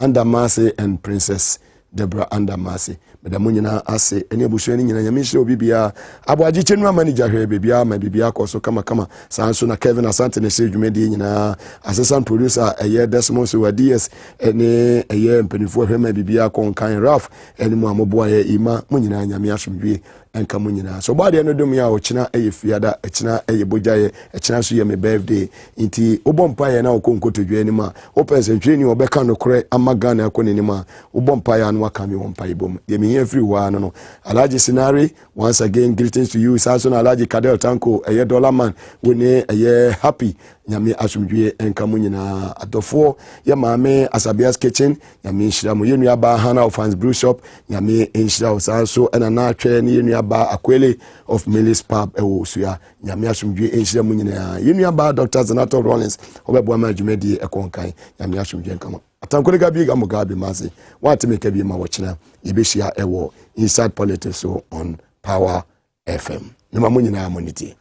Andamase, and Princess Deborah Andamase. Medamunyina ase ene bushweni nyina nyamishe obibia abwaji chenwa manager he bibia my bibia koso kama sanso na Kevin Asante ne se dwumedi nyina assistant producer eye Desmond Suwadies ene eye mpanifo he my bibia konkan Ralph ene mu amoboa ye ima munyina nyame asomdwe enka munyina so bade no dom ya ochina eye fiada echina eye bojaye echina so ye me birthday inti obompa ye na okonkotodwe ni ma opense ntwini obeka no kore amagana akonini ma obompa ya no aka mi wompa ibom everywhere no Alaji Sinari once again greetings to you Sason Alaji Kadel Tanko eye dollar man woni eye happy nyame asomdwe enka munyina adofo ya maame Asabia's kitchen nyame nhira mo yenu aba Hana of Fans Brew Shop nyame nhira sanso ena na atwe ne yenu aba Akwele of Millis Pub ewo suya nyame asomdwe nhira munyina yenu aba Dr. Zanato Rollins obebo ma dwumedi ekonkan nyame asomdwe enka mo atankoleka biga mugabe mase watemeka bi ma wochina yebeshia ewo inside politics so on Power FM nyuma munyina amoniti